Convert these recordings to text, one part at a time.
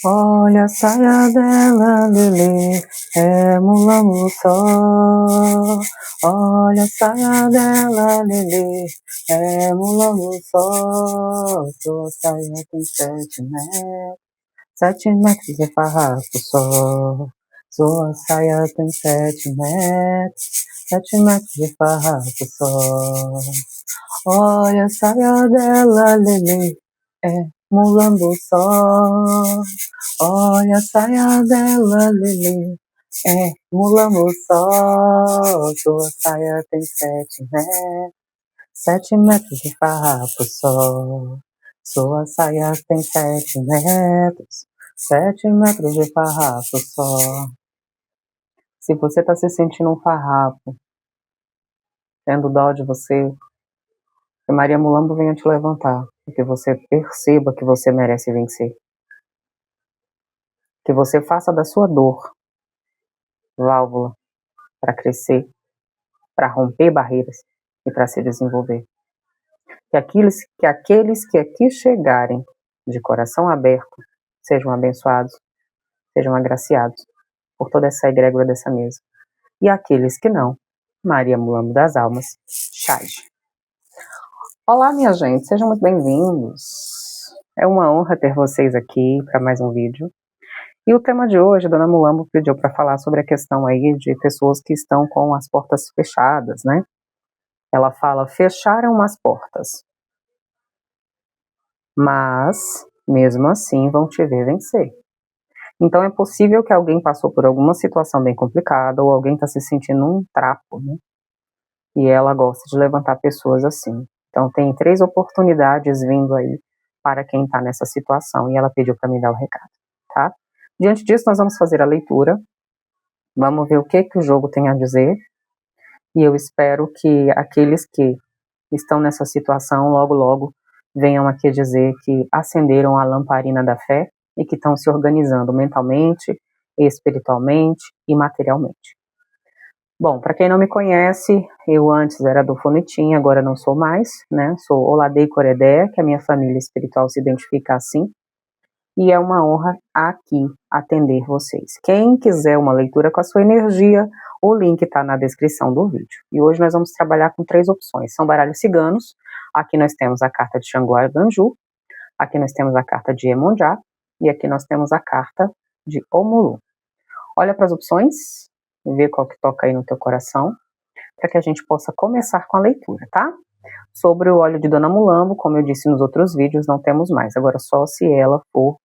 Olha a saia dela, Lelê, é mulambo só. Olha a saia dela, Lelê, é mulambo só. Sua saia tem 7 metros, 7 metros de farrapo só. Sua saia tem 7 metros, 7 metros de farrapo só. Olha a saia dela, Lelê, é mulambo só. Olha a saia dela, Lelê, é mulambo só. Sua saia tem 7 metros, 7 metros de farrapo só. Sua saia tem 7 metros, 7 metros de farrapo só. Se você tá se sentindo um farrapo, tendo dó de você, que Maria Mulambo venha te levantar, e que você perceba que você merece vencer. Que você faça da sua dor válvula para crescer, para romper barreiras e para se desenvolver. Que aqueles que aqui chegarem de coração aberto sejam abençoados, sejam agraciados por toda essa egrégora dessa mesa. E aqueles que não, Maria Mulambo das Almas, Chage. Olá, minha gente, sejam muito bem-vindos. É uma honra ter vocês aqui para mais um vídeo. E o tema de hoje, a Dona Mulambo pediu para falar sobre a questão aí de pessoas que estão com as portas fechadas, né? Ela fala, fecharam as portas, mas mesmo assim vão te ver vencer. Então é possível que alguém passou por alguma situação bem complicada ou alguém está se sentindo um trapo, né? E ela gosta de levantar pessoas assim. Então tem 3 oportunidades vindo aí para quem está nessa situação e ela pediu para me dar o recado, tá? Diante disso, nós vamos fazer a leitura, vamos ver o que o jogo tem a dizer, e eu espero que aqueles que estão nessa situação logo, logo, venham aqui dizer que acenderam a lamparina da fé e que estão se organizando mentalmente, espiritualmente e materialmente. Bom, para quem não me conhece, eu antes era do Fonetim, agora não sou mais, né? Sou Oladei Coredé, que a minha família espiritual se identifica assim, e é uma honra aqui atender vocês. Quem quiser uma leitura com a sua energia, o link está na descrição do vídeo. E hoje nós vamos trabalhar com 3 opções. São baralhos ciganos, aqui nós temos a carta de Xangô Arganju, aqui nós temos a carta de Iemonjá, e aqui nós temos a carta de Omulu. Olha para as opções, vê qual que toca aí no teu coração, para que a gente possa começar com a leitura, tá? Sobre o óleo de Dona Mulambo, como eu disse nos outros vídeos, não temos mais, agora só se ela for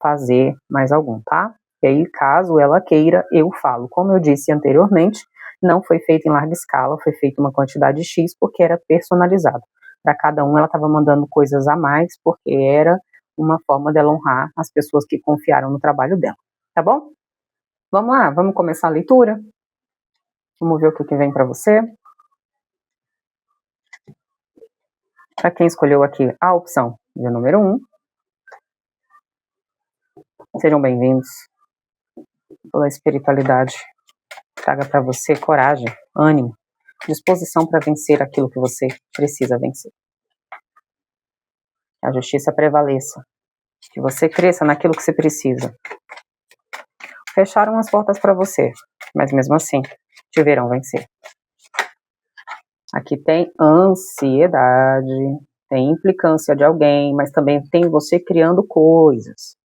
fazer mais algum, tá? E aí, caso ela queira, eu falo. Como eu disse anteriormente, não foi feito em larga escala, foi feita uma quantidade X, porque era personalizado. Para cada um, ela estava mandando coisas a mais, porque era uma forma dela honrar as pessoas que confiaram no trabalho dela, tá bom? Vamos lá, vamos começar a leitura? Vamos ver o que vem para você. Para quem escolheu aqui a opção de número 1, sejam bem-vindos. Pela espiritualidade, traga para você coragem, ânimo, disposição para vencer aquilo que você precisa vencer. Que a justiça prevaleça, que você cresça naquilo que você precisa. Fecharam as portas para você, mas mesmo assim, te verão vencer. Aqui tem ansiedade, tem implicância de alguém, mas também tem você criando coisas.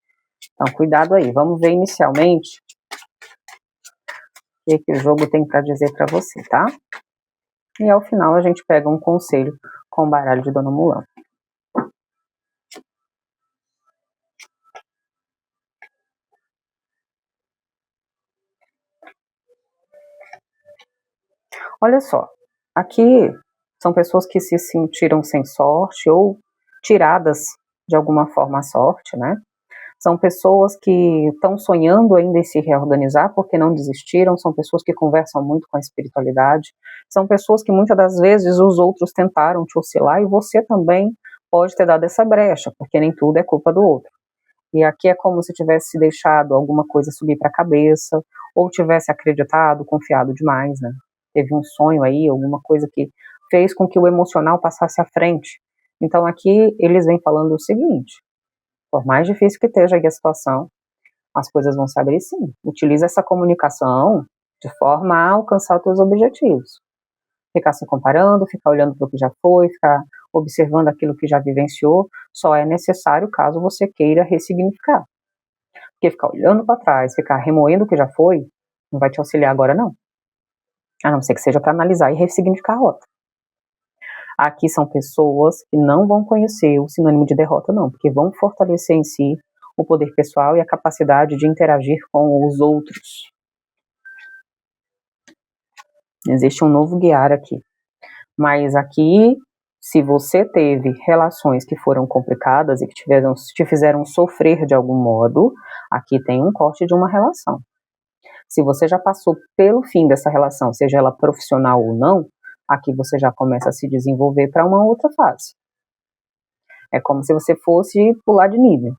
Então, cuidado aí. Vamos ver inicialmente o que o jogo tem para dizer para você, tá? E ao final a gente pega um conselho com o baralho de Dona Mulambo. Olha só, aqui são pessoas que se sentiram sem sorte ou tiradas de alguma forma a sorte, né? São pessoas que estão sonhando ainda em se reorganizar porque não desistiram, são pessoas que conversam muito com a espiritualidade, são pessoas que muitas das vezes os outros tentaram te oscilar e você também pode ter dado essa brecha, porque nem tudo é culpa do outro. E aqui é como se tivesse deixado alguma coisa subir para a cabeça, ou tivesse acreditado, confiado demais, né? Teve um sonho aí, alguma coisa que fez com que o emocional passasse à frente. Então aqui eles vêm falando o seguinte, por mais difícil que esteja aí a situação, as coisas vão se abrir sim. Utiliza essa comunicação de forma a alcançar os teus objetivos. Ficar se comparando, ficar olhando para o que já foi, ficar observando aquilo que já vivenciou, só é necessário caso você queira ressignificar. Porque ficar olhando para trás, ficar remoendo o que já foi, não vai te auxiliar agora não. A não ser que seja para analisar e ressignificar a rota. Aqui são pessoas que não vão conhecer o sinônimo de derrota não, porque vão fortalecer em si o poder pessoal e a capacidade de interagir com os outros. Existe um novo guiar aqui. Mas aqui, se você teve relações que foram complicadas e que te fizeram sofrer de algum modo, aqui tem um corte de uma relação. Se você já passou pelo fim dessa relação, seja ela profissional ou não, aqui você já começa a se desenvolver para uma outra fase. É como se você fosse pular de nível.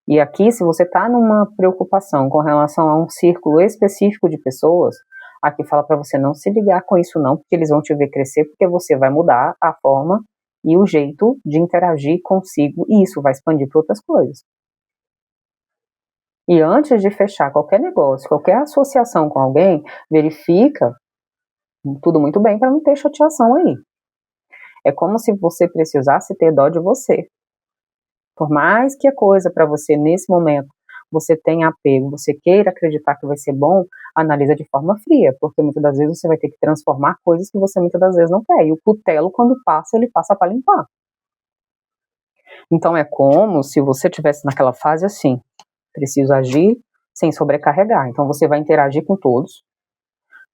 E aqui, se você está numa preocupação com relação a um círculo específico de pessoas, aqui fala para você não se ligar com isso não, porque eles vão te ver crescer, porque você vai mudar a forma e o jeito de interagir consigo, e isso vai expandir para outras coisas. E antes de fechar qualquer negócio, qualquer associação com alguém, verifica tudo muito bem para não ter chateação aí. É como se você precisasse ter dó de você. Por mais que a coisa para você nesse momento você tenha apego, você queira acreditar que vai ser bom, analisa de forma fria, porque muitas das vezes você vai ter que transformar coisas que você muitas das vezes não quer. E o cutelo, quando passa, ele passa para limpar. Então é como se você estivesse naquela fase assim, preciso agir sem sobrecarregar. Então você vai interagir com todos,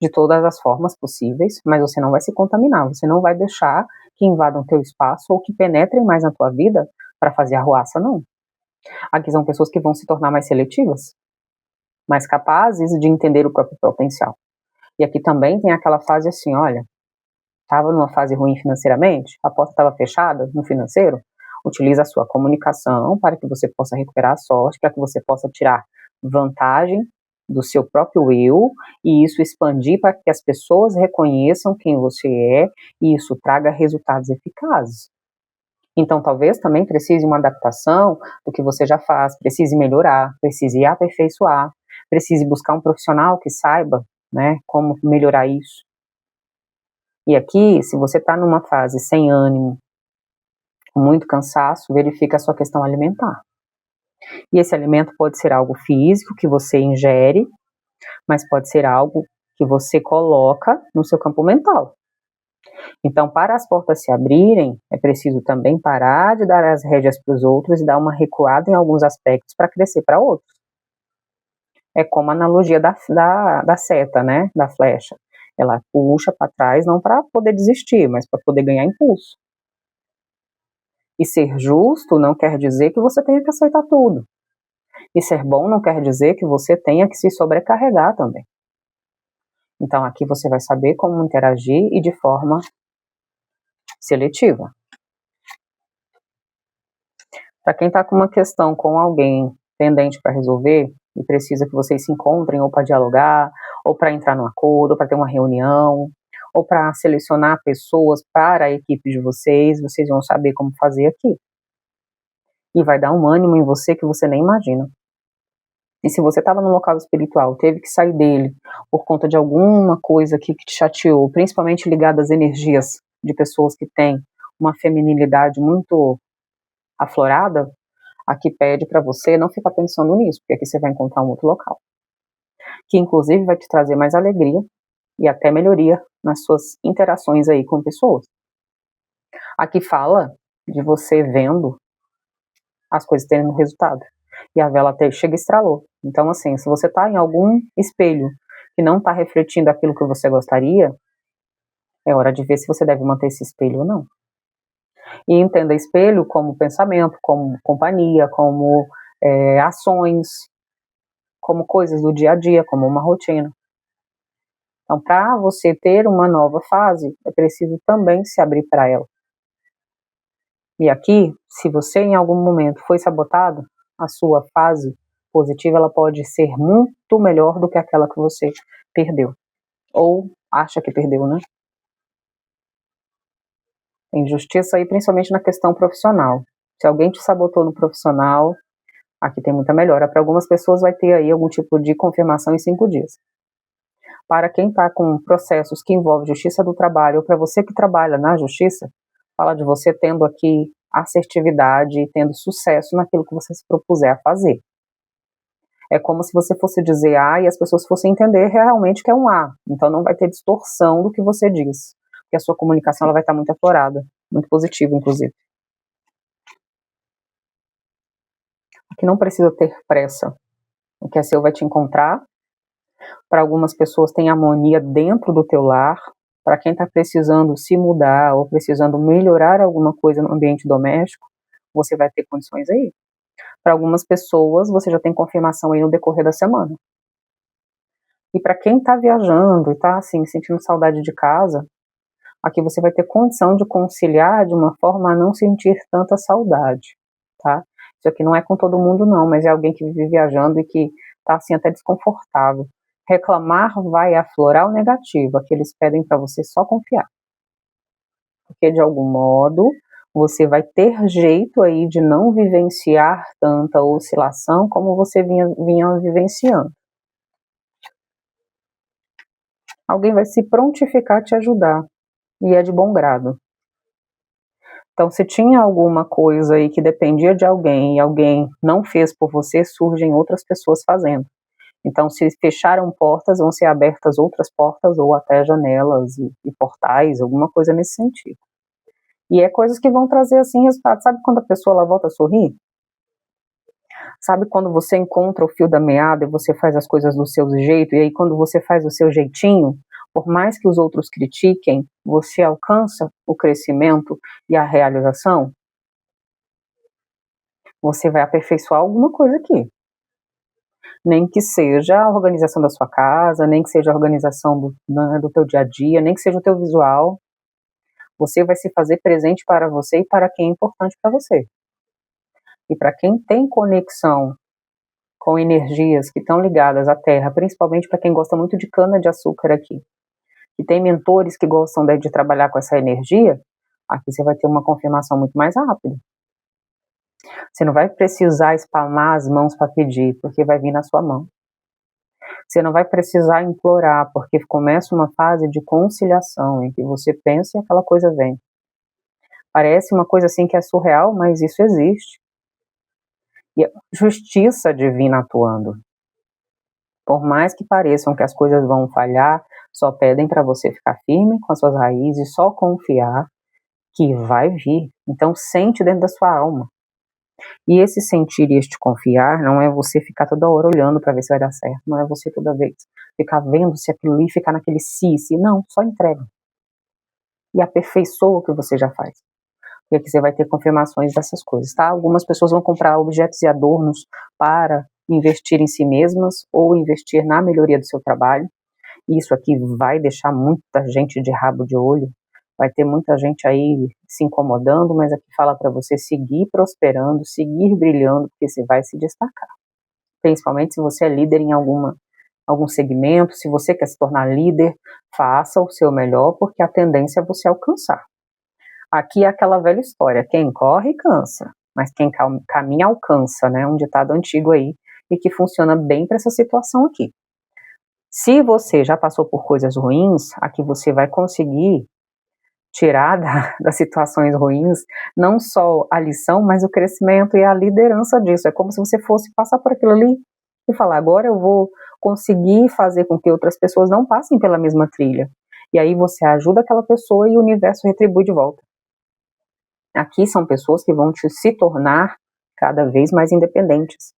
de todas as formas possíveis, mas você não vai se contaminar, você não vai deixar que invadam teu espaço ou que penetrem mais na tua vida para fazer arruaça, não. Aqui são pessoas que vão se tornar mais seletivas, mais capazes de entender o próprio potencial. E aqui também tem aquela fase assim, olha, estava numa fase ruim financeiramente, a porta estava fechada no financeiro, utiliza a sua comunicação para que você possa recuperar a sorte, para que você possa tirar vantagem do seu próprio eu, e isso expandir para que as pessoas reconheçam quem você é, e isso traga resultados eficazes. Então, talvez também precise uma adaptação do que você já faz, precise melhorar, precise aperfeiçoar, precise buscar um profissional que saiba, né, como melhorar isso. E aqui, se você está numa fase sem ânimo, com muito cansaço, verifica a sua questão alimentar. E esse alimento pode ser algo físico que você ingere, mas pode ser algo que você coloca no seu campo mental. Então, para as portas se abrirem, é preciso também parar de dar as rédeas para os outros e dar uma recuada em alguns aspectos para crescer para outros. É como a analogia da seta, né, da flecha. Ela puxa para trás não para poder desistir, mas para poder ganhar impulso. E ser justo não quer dizer que você tenha que aceitar tudo. E ser bom não quer dizer que você tenha que se sobrecarregar também. Então aqui você vai saber como interagir e de forma seletiva. Para quem está com uma questão com alguém pendente para resolver e precisa que vocês se encontrem ou para dialogar, ou para entrar num acordo, ou para ter uma reunião, ou para selecionar pessoas para a equipe de vocês, vocês vão saber como fazer aqui. E vai dar um ânimo em você que você nem imagina. E se você estava num local espiritual, teve que sair dele por conta de alguma coisa que te chateou, principalmente ligada às energias de pessoas que têm uma feminilidade muito aflorada, aqui pede para você não ficar pensando nisso, porque aqui você vai encontrar um outro local, que inclusive vai te trazer mais alegria e até melhoria nas suas interações aí com pessoas. Aqui fala de você vendo as coisas tendo resultado. E a vela até chega e estralou. Então, assim, se você está em algum espelho que não está refletindo aquilo que você gostaria, é hora de ver se você deve manter esse espelho ou não. E entenda espelho como pensamento, como companhia, como ações, como coisas do dia a dia, como uma rotina. Então, para você ter uma nova fase, é preciso também se abrir para ela. E aqui, se você em algum momento foi sabotado, a sua fase positiva ela pode ser muito melhor do que aquela que você perdeu. Ou acha que perdeu, né? Tem justiça aí principalmente na questão profissional. Se alguém te sabotou no profissional, Aqui tem muita melhora. Para algumas pessoas vai ter aí algum tipo de confirmação em 5 dias. Para quem está com processos que envolvem justiça do trabalho, ou para você que trabalha na justiça, fala de você tendo aqui assertividade e tendo sucesso naquilo que você se propuser a fazer. É como se você fosse dizer A e as pessoas fossem entender realmente que é um A. Então não vai ter distorção do que você diz. Porque a sua comunicação ela vai estar muito aflorada, muito positiva, inclusive. Aqui não precisa ter pressa. O que é seu vai te encontrar. Para algumas pessoas tem harmonia dentro do teu lar. Para quem está precisando se mudar ou precisando melhorar alguma coisa no ambiente doméstico, você vai ter condições aí. Para algumas pessoas, você já tem confirmação aí no decorrer da semana. E para quem está viajando e está assim, sentindo saudade de casa, aqui você vai ter condição de conciliar de uma forma a não sentir tanta saudade, tá? Isso aqui não é com todo mundo não, mas é alguém que vive viajando e que está assim até desconfortável. Reclamar vai aflorar o negativo, aqui eles pedem para você só confiar. Porque de algum modo você vai ter jeito aí de não vivenciar tanta oscilação como você vinha vivenciando. Alguém vai se prontificar a te ajudar, e é de bom grado. Então, se tinha alguma coisa aí que dependia de alguém e alguém não fez por você, surgem outras pessoas fazendo. Então, se fecharam portas, vão ser abertas outras portas ou até janelas e portais, alguma coisa nesse sentido. E é coisas que vão trazer, assim, resultados. Sabe quando a pessoa ela volta a sorrir? Sabe quando você encontra o fio da meada e você faz as coisas do seu jeito, e aí quando você faz o seu jeitinho, por mais que os outros critiquem, você alcança o crescimento e a realização? Você vai aperfeiçoar alguma coisa aqui. Nem que seja a organização da sua casa, nem que seja a organização do teu dia a dia, nem que seja o teu visual. Você vai se fazer presente para você e para quem é importante para você. E para quem tem conexão com energias que estão ligadas à Terra, principalmente para quem gosta muito de cana-de-açúcar aqui, e tem mentores que gostam de trabalhar com essa energia, aqui você vai ter uma confirmação muito mais rápida. Você não vai precisar espalmar as mãos para pedir, porque vai vir na sua mão. Você não vai precisar implorar, porque começa uma fase de conciliação, em que você pensa e aquela coisa vem. Parece uma coisa assim que é surreal, mas isso existe. E a justiça divina atuando. Por mais que pareçam que as coisas vão falhar, só pedem para você ficar firme com as suas raízes, só confiar que vai vir. Então sente dentro da sua alma. E esse sentir e este confiar não é você ficar toda hora olhando para ver se vai dar certo, não é você toda vez ficar vendo se aquilo ali, ficar naquele se, não, só entrega. E aperfeiçoa o que você já faz. Porque aqui você vai ter confirmações dessas coisas, tá? Algumas pessoas vão comprar objetos e adornos para investir em si mesmas ou investir na melhoria do seu trabalho. Isso aqui vai deixar muita gente de rabo de olho, vai ter muita gente aí se incomodando, mas aqui fala para você seguir prosperando, seguir brilhando, porque você vai se destacar. Principalmente se você é líder em algum segmento, se você quer se tornar líder, faça o seu melhor, porque a tendência é você alcançar. Aqui é aquela velha história, quem corre cansa, mas quem caminha alcança, né? Um ditado antigo aí, e que funciona bem para essa situação aqui. Se você já passou por coisas ruins, aqui você vai conseguir tirar das situações ruins, não só a lição, mas o crescimento e a liderança disso. É como se você fosse passar por aquilo ali e falar, agora eu vou conseguir fazer com que outras pessoas não passem pela mesma trilha. E aí você ajuda aquela pessoa e o universo retribui de volta. Aqui são pessoas que vão se tornar cada vez mais independentes.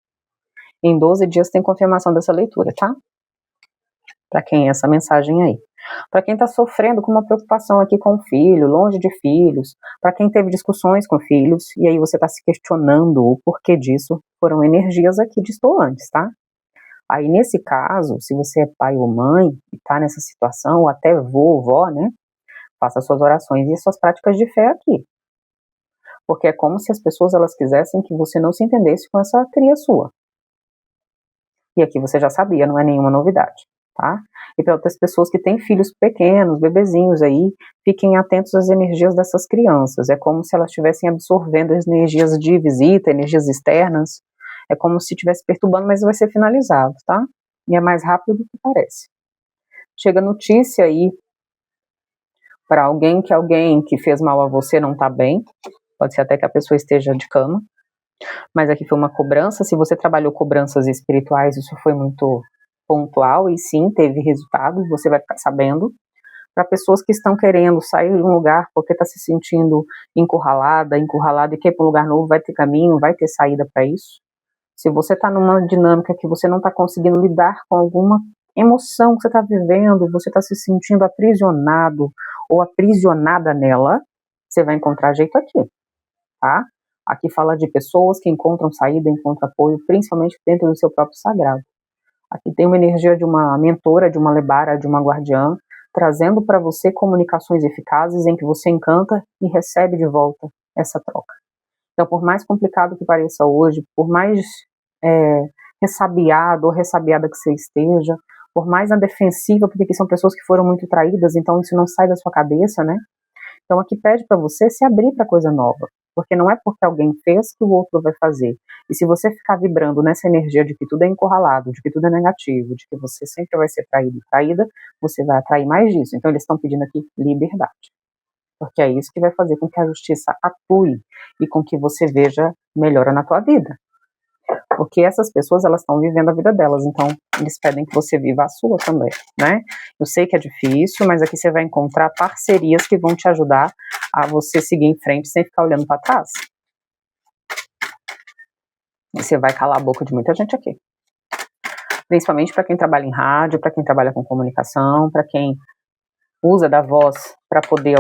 Em 12 dias tem confirmação dessa leitura, tá? Para quem é essa mensagem aí. Para quem está sofrendo com uma preocupação aqui com o filho, longe de filhos, para quem teve discussões com filhos, e aí você está se questionando o porquê disso, foram energias aqui distoantes, tá? Aí nesse caso, se você é pai ou mãe, e está nessa situação, ou até vô ou vó, né? Faça suas orações e suas práticas de fé aqui. Porque é como se as pessoas elas quisessem que você não se entendesse com essa cria sua. E aqui você já sabia, não é nenhuma novidade. Tá? E para outras pessoas que têm filhos pequenos, bebezinhos aí, fiquem atentos às energias dessas crianças. É como se elas estivessem absorvendo as energias de visita, energias externas, É como se estivesse perturbando, mas vai ser finalizado, tá? E é mais rápido do que parece. Chega notícia aí para alguém que fez mal a você não tá bem, pode ser até que a pessoa esteja de cama, mas aqui foi uma cobrança. Se você trabalhou cobranças espirituais, isso foi muito pontual e sim, teve resultado, você vai ficar sabendo. Para pessoas que estão querendo sair de um lugar porque está se sentindo encurralado e quer ir para um lugar novo, vai ter caminho, vai ter saída para isso. Se você está numa dinâmica que você não está conseguindo lidar com alguma emoção que você está vivendo, você está se sentindo aprisionado ou aprisionada nela, você vai encontrar jeito aqui, tá? Aqui fala de pessoas que encontram saída, encontram apoio, principalmente dentro do seu próprio sagrado. Aqui tem uma energia de uma mentora, de uma lebara, de uma guardiã, trazendo para você comunicações eficazes em que você encanta e recebe de volta essa troca. Então, por mais complicado que pareça hoje, por mais ressabiado ou ressabiada que você esteja, por mais na defensiva, porque aqui são pessoas que foram muito traídas, então isso não sai da sua cabeça, né? Então aqui pede para você se abrir para coisa nova, porque não é porque alguém fez que o outro vai fazer. E se você ficar vibrando nessa energia de que tudo é encurralado, de que tudo é negativo, de que você sempre vai ser traído e traída, você vai atrair mais disso. Então eles estão pedindo aqui liberdade, porque é isso que vai fazer com que a justiça atue e com que você veja melhora na tua vida. Porque essas pessoas, elas estão vivendo a vida delas, então eles pedem que você viva a sua também, né? Eu sei que é difícil, mas aqui você vai encontrar parcerias que vão te ajudar a você seguir em frente sem ficar olhando para trás. E você vai calar a boca de muita gente aqui. Principalmente para quem trabalha em rádio, para quem trabalha com comunicação, para quem usa da voz para poder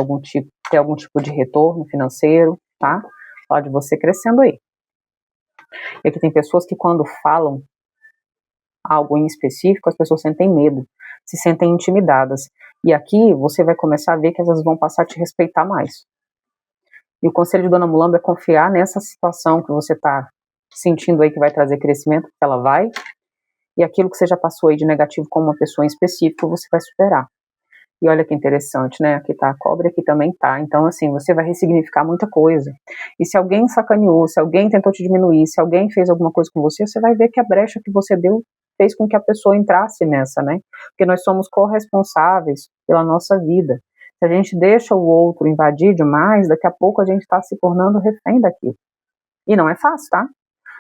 ter algum tipo de retorno financeiro, tá? Fala de você crescendo aí. E aqui tem pessoas que quando falam algo em específico, as pessoas sentem medo, se sentem intimidadas. E aqui você vai começar a ver que elas vão passar a te respeitar mais. E o conselho de Dona Mulamba é confiar nessa situação que você está sentindo aí que vai trazer crescimento, porque ela vai, e aquilo que você já passou aí de negativo com uma pessoa em específico, você vai superar. E olha que interessante, né? Aqui tá a cobra, aqui também tá. Então, assim, você vai ressignificar muita coisa. E se alguém sacaneou, se alguém tentou te diminuir, se alguém fez alguma coisa com você, você vai ver que a brecha que você deu fez com que a pessoa entrasse nessa, né? Porque nós somos corresponsáveis pela nossa vida. Se a gente deixa o outro invadir demais, daqui a pouco a gente está se tornando refém daquilo. E não é fácil, tá?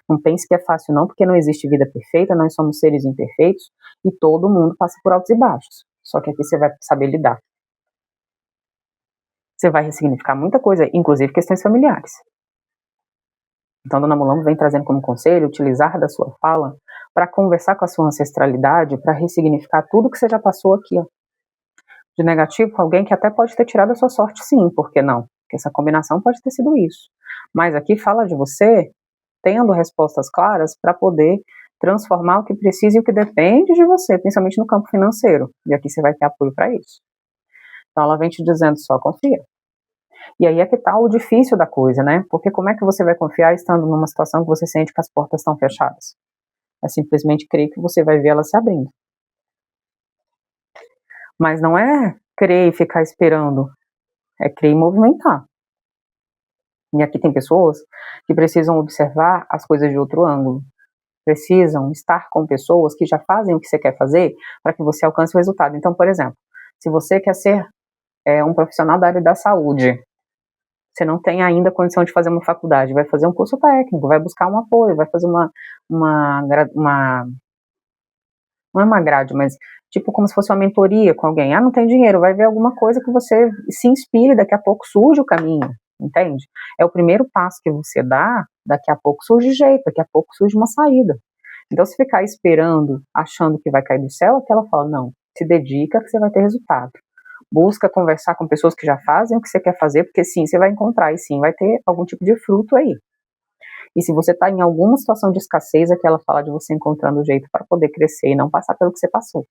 Não pense que é fácil não, porque não existe vida perfeita, nós somos seres imperfeitos e todo mundo passa por altos e baixos. Só que aqui você vai saber lidar. Você vai ressignificar muita coisa, inclusive questões familiares. Então, Dona Mulamba vem trazendo como conselho utilizar da sua fala para conversar com a sua ancestralidade, para ressignificar tudo que você já passou aqui, ó, de negativo com alguém que até pode ter tirado a sua sorte, sim, por que não? Porque essa combinação pode ter sido isso. Mas aqui fala de você tendo respostas claras para poder transformar o que precisa e o que depende de você, principalmente no campo financeiro. E aqui você vai ter apoio para isso. Então ela vem te dizendo, só confia. E aí é que tá o difícil da coisa, né? Porque como é que você vai confiar estando numa situação que você sente que as portas estão fechadas? É simplesmente crer que você vai ver elas se abrindo. Mas não é crer e ficar esperando, é crer e movimentar. E aqui tem pessoas que precisam observar as coisas de outro ângulo. Precisam estar com pessoas que já fazem o que você quer fazer para que você alcance o resultado. Então, por exemplo, se você quer ser um profissional da área da saúde, você não tem ainda condição de fazer uma faculdade, vai fazer um curso técnico, vai buscar um apoio, vai fazer uma não é uma grade, mas tipo como se fosse uma mentoria com alguém. Ah, não tem dinheiro, vai ver alguma coisa que você se inspire, daqui a pouco surge o caminho, entende? É o primeiro passo que você dá, daqui a pouco surge jeito, daqui a pouco surge uma saída. Então, se ficar esperando, achando que vai cair do céu, aquela fala, não, se dedica que você vai ter resultado. Busca conversar com pessoas que já fazem o que você quer fazer, porque sim, você vai encontrar e sim, vai ter algum tipo de fruto aí. E se você está em alguma situação de escassez, aqui ela fala de você encontrando o jeito para poder crescer e não passar pelo que você passou.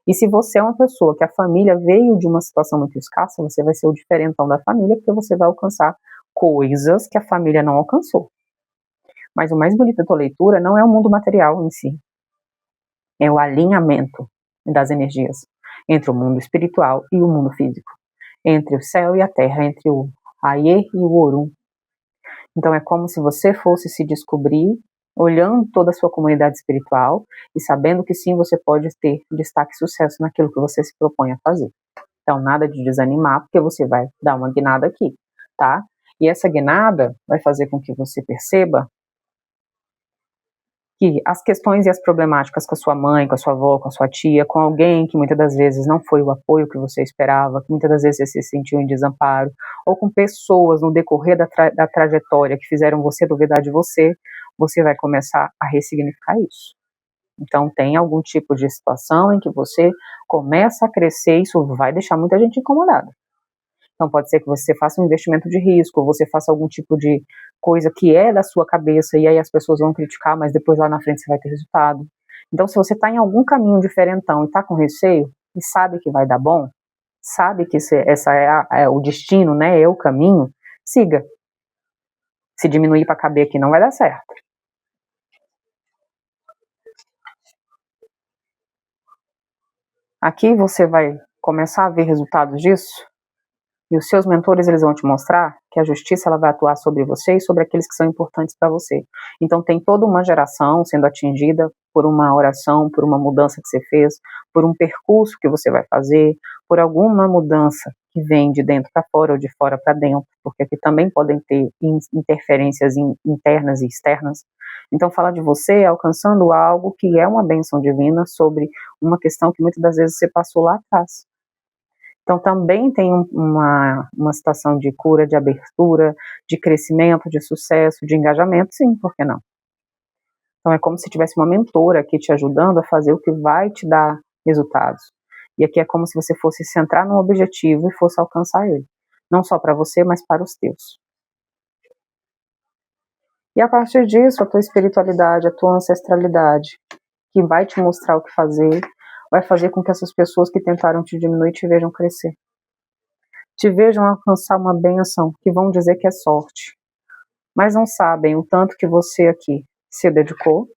E se você é uma pessoa que a família veio de uma situação muito escassa, você vai ser o diferentão da família, porque você vai alcançar coisas que a família não alcançou. Mas o mais bonito da tua leitura não é o mundo material em si, é o alinhamento das energias entre o mundo espiritual e o mundo físico, entre o céu e a terra, entre o Aie e o Orum. Então é como se você fosse se descobrir olhando toda a sua comunidade espiritual e sabendo que sim, você pode ter destaque e sucesso naquilo que você se propõe a fazer. Então, nada de desanimar, porque você vai dar uma guinada aqui, tá? E essa guinada vai fazer com que você perceba que as questões e as problemáticas com a sua mãe, com a sua avó, com a sua tia, com alguém que muitas das vezes não foi o apoio que você esperava, que muitas das vezes você se sentiu em desamparo, ou com pessoas no decorrer da trajetória que fizeram você duvidar de você, você vai começar a ressignificar isso. Então tem algum tipo de situação em que você começa a crescer, isso vai deixar muita gente incomodada. Então pode ser que você faça um investimento de risco, ou você faça algum tipo de coisa que é da sua cabeça, e aí as pessoas vão criticar, mas depois lá na frente você vai ter resultado. Então se você está em algum caminho diferentão e está com receio, e sabe que vai dar bom, sabe que essa é o destino, né, é o caminho, siga. Se diminuir para caber aqui não vai dar certo. Aqui você vai começar a ver resultados disso, e os seus mentores eles vão te mostrar que a justiça ela vai atuar sobre você e sobre aqueles que são importantes para você. Então tem toda uma geração sendo atingida por uma oração, por uma mudança que você fez, por um percurso que você vai fazer, por alguma mudança que vem de dentro para fora ou de fora para dentro, porque aqui também podem ter interferências internas e externas. Então fala de você alcançando algo que é uma bênção divina sobre uma questão que muitas das vezes você passou lá atrás. Então também tem uma situação de cura, de abertura, de crescimento, de sucesso, de engajamento, sim, por que não? Então é como se tivesse uma mentora aqui te ajudando a fazer o que vai te dar resultados. E aqui é como se você fosse centrar num objetivo e fosse alcançar ele. Não só para você, mas para os teus. E a partir disso, a tua espiritualidade, a tua ancestralidade, que vai te mostrar o que fazer, vai fazer com que essas pessoas que tentaram te diminuir te vejam crescer. Te vejam alcançar uma bênção, que vão dizer que é sorte. Mas não sabem o tanto que você aqui se dedicou,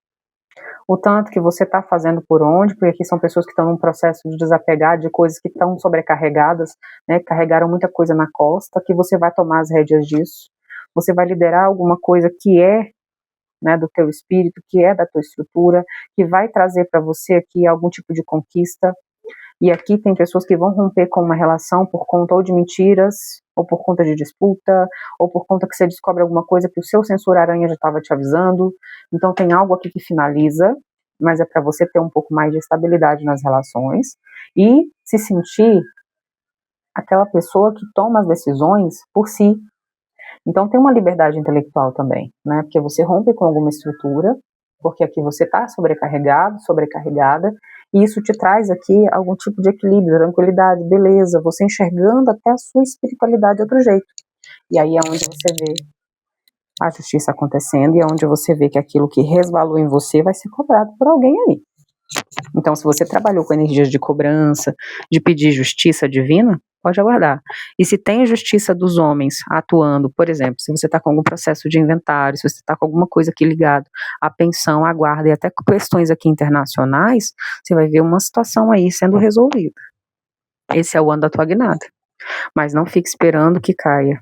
o tanto que você está fazendo por onde, porque aqui são pessoas que estão num processo de desapegar de coisas que estão sobrecarregadas, né, carregaram muita coisa na costa, que você vai tomar as rédeas disso. Você vai liderar alguma coisa que é, né, do teu espírito, que é da tua estrutura, que vai trazer para você aqui algum tipo de conquista. E aqui tem pessoas que vão romper com uma relação por conta ou de mentiras, ou por conta de disputa, ou por conta que você descobre alguma coisa que o seu sensor aranha já estava te avisando. Então tem algo aqui que finaliza, mas é para você ter um pouco mais de estabilidade nas relações e se sentir aquela pessoa que toma as decisões por si. Então tem uma liberdade intelectual também, né? Porque você rompe com alguma estrutura, porque aqui você está sobrecarregado, sobrecarregada, e isso te traz aqui algum tipo de equilíbrio, tranquilidade, beleza, você enxergando até a sua espiritualidade de outro jeito. E aí é onde você vê a justiça acontecendo e é onde você vê que aquilo que resvalou em você vai ser cobrado por alguém aí. Então, se você trabalhou com energias de cobrança, de pedir justiça divina, pode aguardar. E se tem a justiça dos homens atuando, por exemplo, se você está com algum processo de inventário, se você está com alguma coisa aqui ligado à pensão, à guarda e até questões aqui internacionais, você vai ver uma situação aí sendo resolvida. Esse é o ano da tua guinada. Mas não fique esperando que caia.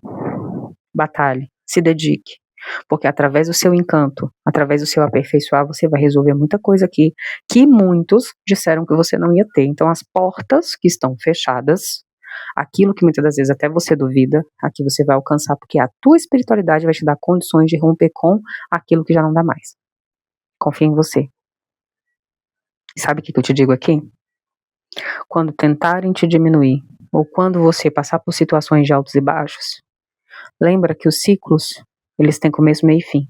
Batalhe, se dedique. Porque através do seu encanto, através do seu aperfeiçoar, você vai resolver muita coisa aqui que muitos disseram que você não ia ter. Então as portas que estão fechadas, aquilo que muitas das vezes até você duvida, aqui você vai alcançar, porque a tua espiritualidade vai te dar condições de romper com aquilo que já não dá mais. Confia em você. E sabe o que eu te digo aqui? Quando tentarem te diminuir, ou quando você passar por situações de altos e baixos, lembra que os ciclos, eles têm começo, meio e fim.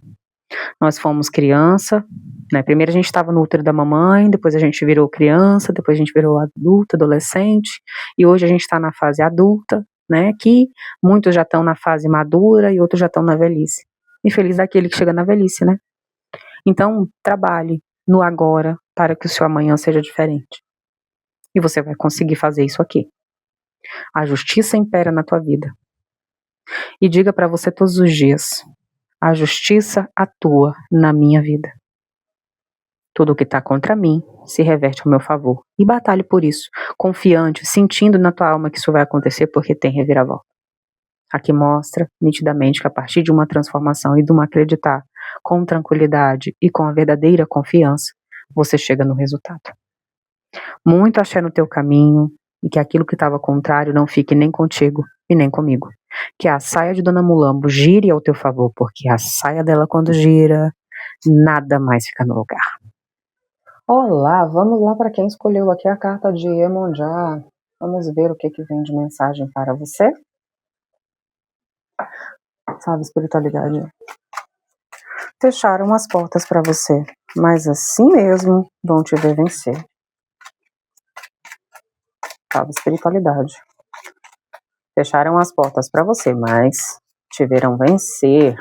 Nós fomos criança, né? Primeiro a gente estava no útero da mamãe, depois a gente virou criança, depois a gente virou adulta, adolescente, e hoje a gente está na fase adulta, né? Que muitos já estão na fase madura e outros já estão na velhice. Infeliz daquele que chega na velhice, né? Então, trabalhe no agora para que o seu amanhã seja diferente. E você vai conseguir fazer isso aqui. A justiça impera na tua vida. E diga para você todos os dias: a justiça atua na minha vida. Tudo o que está contra mim se reverte ao meu favor. E batalhe por isso, confiante, sentindo na tua alma que isso vai acontecer, porque tem reviravolta. Aqui mostra nitidamente que a partir de uma transformação e de um acreditar, com tranquilidade e com a verdadeira confiança, você chega no resultado. Muito axé no teu caminho e que aquilo que estava contrário não fique nem contigo e nem comigo. Que a saia de Dona Mulambo gire ao teu favor, porque a saia dela quando gira, nada mais fica no lugar. Olá, vamos lá para quem escolheu aqui a carta de Iemonjá. Vamos ver o que vem de mensagem para você. Salve espiritualidade. Fecharam as portas para você, mas assim mesmo vão te ver vencer. Salve espiritualidade. Fecharam as portas para você, mas te verão vencer.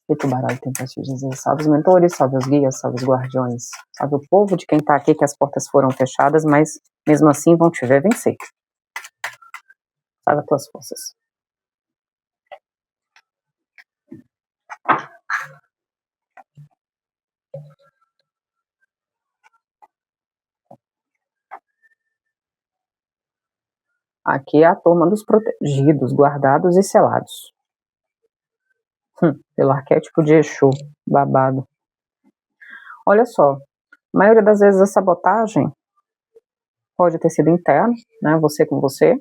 O que o baralho tem para te dizer? Salve os mentores, salve os guias, salve os guardiões. Salve o povo de quem está aqui, que as portas foram fechadas, mas mesmo assim vão te ver vencer. Salve as tuas forças. Aqui é a turma dos protegidos, guardados e selados. Pelo arquétipo de Exu, babado. Olha só, a maioria das vezes a sabotagem pode ter sido interna, né, você com você,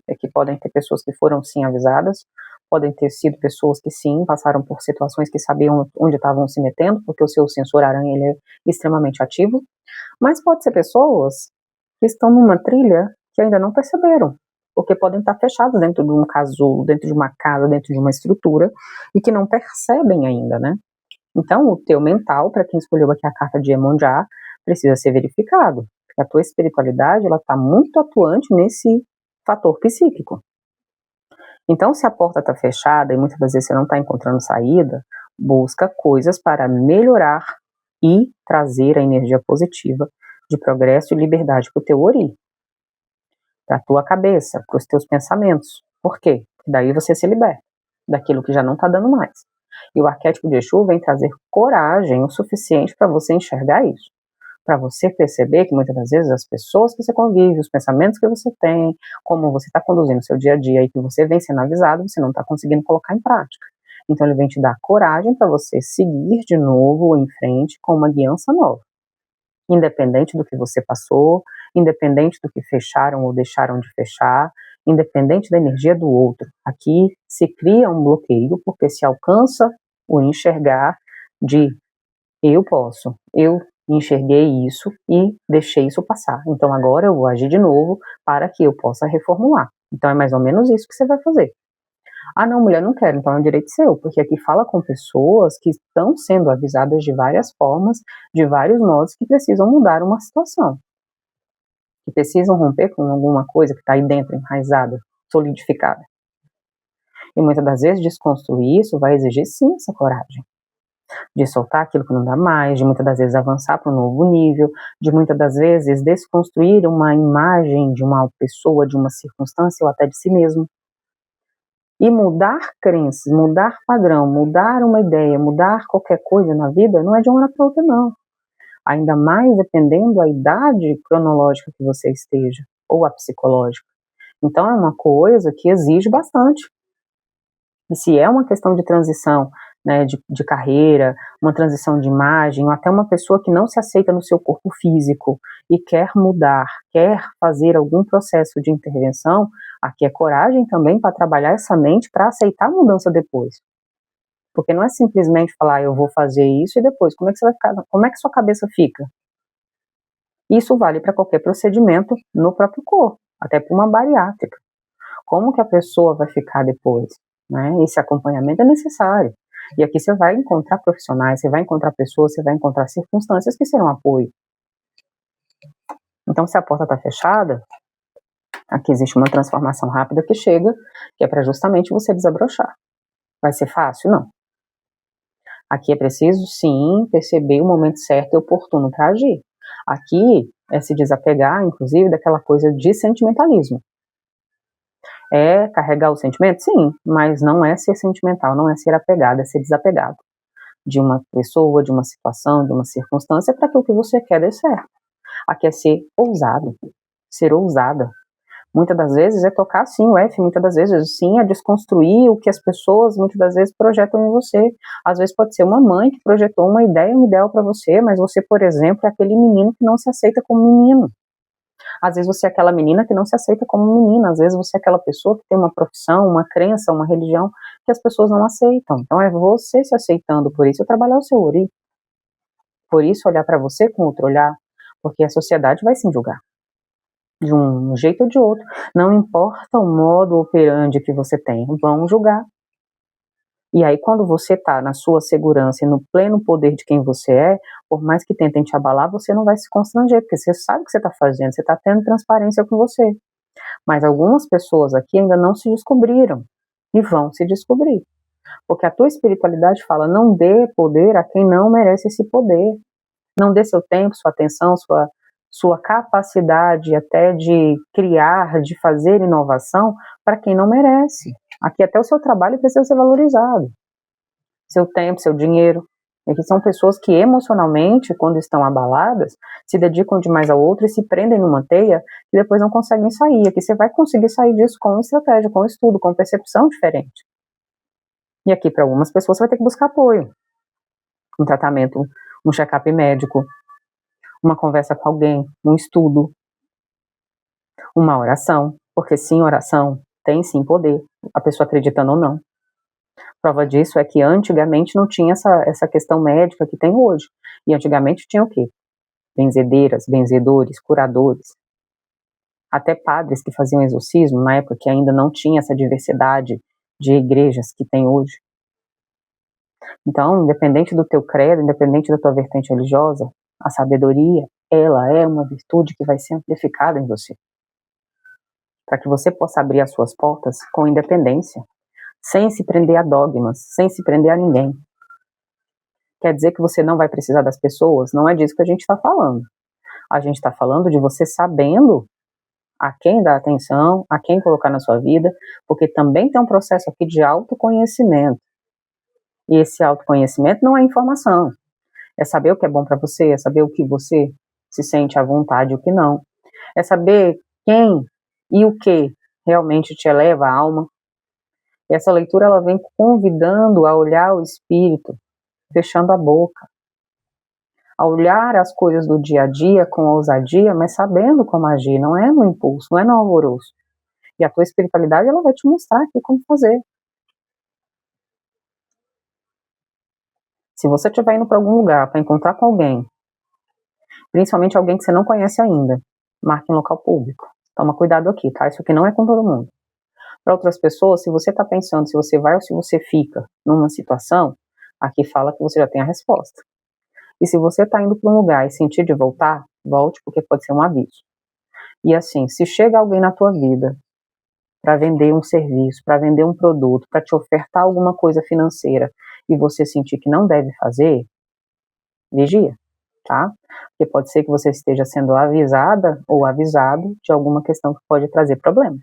é que podem ter pessoas que foram sim avisadas, podem ter sido pessoas que sim passaram por situações que sabiam onde estavam se metendo, porque o seu sensor aranha ele é extremamente ativo, mas pode ser pessoas que estão numa trilha que ainda não perceberam, porque podem estar fechados dentro de um casulo, dentro de uma casa, dentro de uma estrutura, e que não percebem ainda, né? Então, o teu mental, para quem escolheu aqui a carta de Iemonjá, precisa ser verificado, porque a tua espiritualidade, ela está muito atuante nesse fator psíquico. Então, se a porta está fechada e muitas das vezes você não está encontrando saída, busca coisas para melhorar e trazer a energia positiva de progresso e liberdade para o teu ori, para a tua cabeça, para os teus pensamentos. Por quê? Porque daí você se liberta daquilo que já não está dando mais. E o arquétipo de Exu vem trazer coragem o suficiente para você enxergar isso. Para você perceber que muitas das vezes as pessoas que você convive, os pensamentos que você tem, como você está conduzindo o seu dia a dia e que você vem sendo avisado, você não está conseguindo colocar em prática. Então ele vem te dar coragem para você seguir de novo em frente com uma guiança nova. Independente do que você passou, independente do que fecharam ou deixaram de fechar, independente da energia do outro. Aqui se cria um bloqueio porque se alcança o enxergar de eu posso, eu enxerguei isso e deixei isso passar. Então agora eu vou agir de novo para que eu possa reformular. Então é mais ou menos isso que você vai fazer. Ah não, mulher, não quero, então é um direito seu, porque aqui fala com pessoas que estão sendo avisadas de várias formas, de vários modos, que precisam mudar uma situação. Que precisam romper com alguma coisa que está aí dentro, enraizada, solidificada. E muitas das vezes desconstruir isso vai exigir sim essa coragem. De soltar aquilo que não dá mais, de muitas das vezes avançar para um novo nível, de muitas das vezes desconstruir uma imagem de uma pessoa, de uma circunstância ou até de si mesmo. E mudar crenças, mudar padrão, mudar uma ideia, mudar qualquer coisa na vida não é de uma hora para outra não. Ainda mais dependendo da idade cronológica que você esteja, ou a psicológica. Então é uma coisa que exige bastante. E se é uma questão de transição, né, de carreira, uma transição de imagem, ou até uma pessoa que não se aceita no seu corpo físico e quer mudar, quer fazer algum processo de intervenção, aqui é coragem também para trabalhar essa mente para aceitar a mudança depois. Porque não é simplesmente falar, eu vou fazer isso e depois, como é que você vai ficar, como é que sua cabeça fica? Isso vale para qualquer procedimento no próprio corpo, até para uma bariátrica. Como que a pessoa vai ficar depois? Né? Esse acompanhamento é necessário. E aqui você vai encontrar profissionais, você vai encontrar pessoas, você vai encontrar circunstâncias que serão apoio. Então, se a porta está fechada, aqui existe uma transformação rápida que chega, que é para justamente você desabrochar. Vai ser fácil? Não. Aqui é preciso, sim, perceber o momento certo e oportuno para agir. Aqui é se desapegar, inclusive, daquela coisa de sentimentalismo. É carregar o sentimento? Sim, mas não é ser sentimental, não é ser apegado, é ser desapegado de uma pessoa, de uma situação, de uma circunstância para que o que você quer dê certo. Aqui é ser ousado, ser ousada, Muitas das vezes é tocar sim o F, muitas das vezes sim é desconstruir o que as pessoas muitas das vezes projetam em você. Às vezes pode ser uma mãe que projetou uma ideia, um ideal para você, mas você, por exemplo, é aquele menino que não se aceita como menino. Às vezes você é aquela menina que não se aceita como menina, às vezes você é aquela pessoa que tem uma profissão, uma crença, uma religião que as pessoas não aceitam. Então é você se aceitando, por isso trabalhar o seu ori, por isso olhar para você com outro olhar, porque a sociedade vai sim julgar, de um jeito ou de outro, não importa o modo operandi que você tem, vão julgar. E aí quando você está na sua segurança e no pleno poder de quem você é, por mais que tentem te abalar, você não vai se constranger, porque você sabe o que você está fazendo, você está tendo transparência com você. Mas algumas pessoas aqui ainda não se descobriram, e vão se descobrir. Porque a tua espiritualidade fala, não dê poder a quem não merece esse poder. Não dê seu tempo, sua atenção, sua capacidade até de criar, de fazer inovação para quem não merece. Aqui até o seu trabalho precisa ser valorizado. Seu tempo, seu dinheiro. Aqui são pessoas que emocionalmente, quando estão abaladas, se dedicam demais ao outro e se prendem numa teia e depois não conseguem sair. Aqui você vai conseguir sair disso com estratégia, com estudo, com percepção diferente. E aqui para algumas pessoas você vai ter que buscar apoio. Um tratamento, um check-up médico, uma conversa com alguém, um estudo, uma oração, porque sim, oração tem sim poder, a pessoa acreditando ou não. Prova disso é que antigamente não tinha essa questão médica que tem hoje. E antigamente tinha o quê? Benzedeiras, benzedores, curadores. Até padres que faziam exorcismo, na época que ainda não tinha essa diversidade de igrejas que tem hoje. Então, independente do teu credo, independente da tua vertente religiosa, a sabedoria, ela é uma virtude que vai ser amplificada em você. Para que você possa abrir as suas portas com independência, sem se prender a dogmas, sem se prender a ninguém. Quer dizer que você não vai precisar das pessoas? Não é disso que a gente está falando. A gente está falando de você sabendo a quem dar atenção, a quem colocar na sua vida, porque também tem um processo aqui de autoconhecimento. E esse autoconhecimento não é informação. É saber o que é bom para você, é saber o que você se sente à vontade e o que não. É saber quem e o que realmente te eleva a alma. E essa leitura ela vem convidando a olhar o espírito, fechando a boca. A olhar as coisas do dia a dia com ousadia, mas sabendo como agir, não é no impulso, não é no alvoroço. E a tua espiritualidade ela vai te mostrar aqui como fazer. Se você estiver indo para algum lugar para encontrar com alguém, principalmente alguém que você não conhece ainda, marque em local público. Toma cuidado aqui, tá? Isso aqui não é com todo mundo. Para outras pessoas, se você está pensando se você vai ou se você fica numa situação, aqui fala que você já tem a resposta. E se você está indo para um lugar e sentir de voltar, volte, porque pode ser um aviso. E assim, se chega alguém na tua vida para vender um serviço, para vender um produto, para te ofertar alguma coisa financeira e você sentir que não deve fazer, vigia, tá? Porque pode ser que você esteja sendo avisada ou avisado de alguma questão que pode trazer problemas.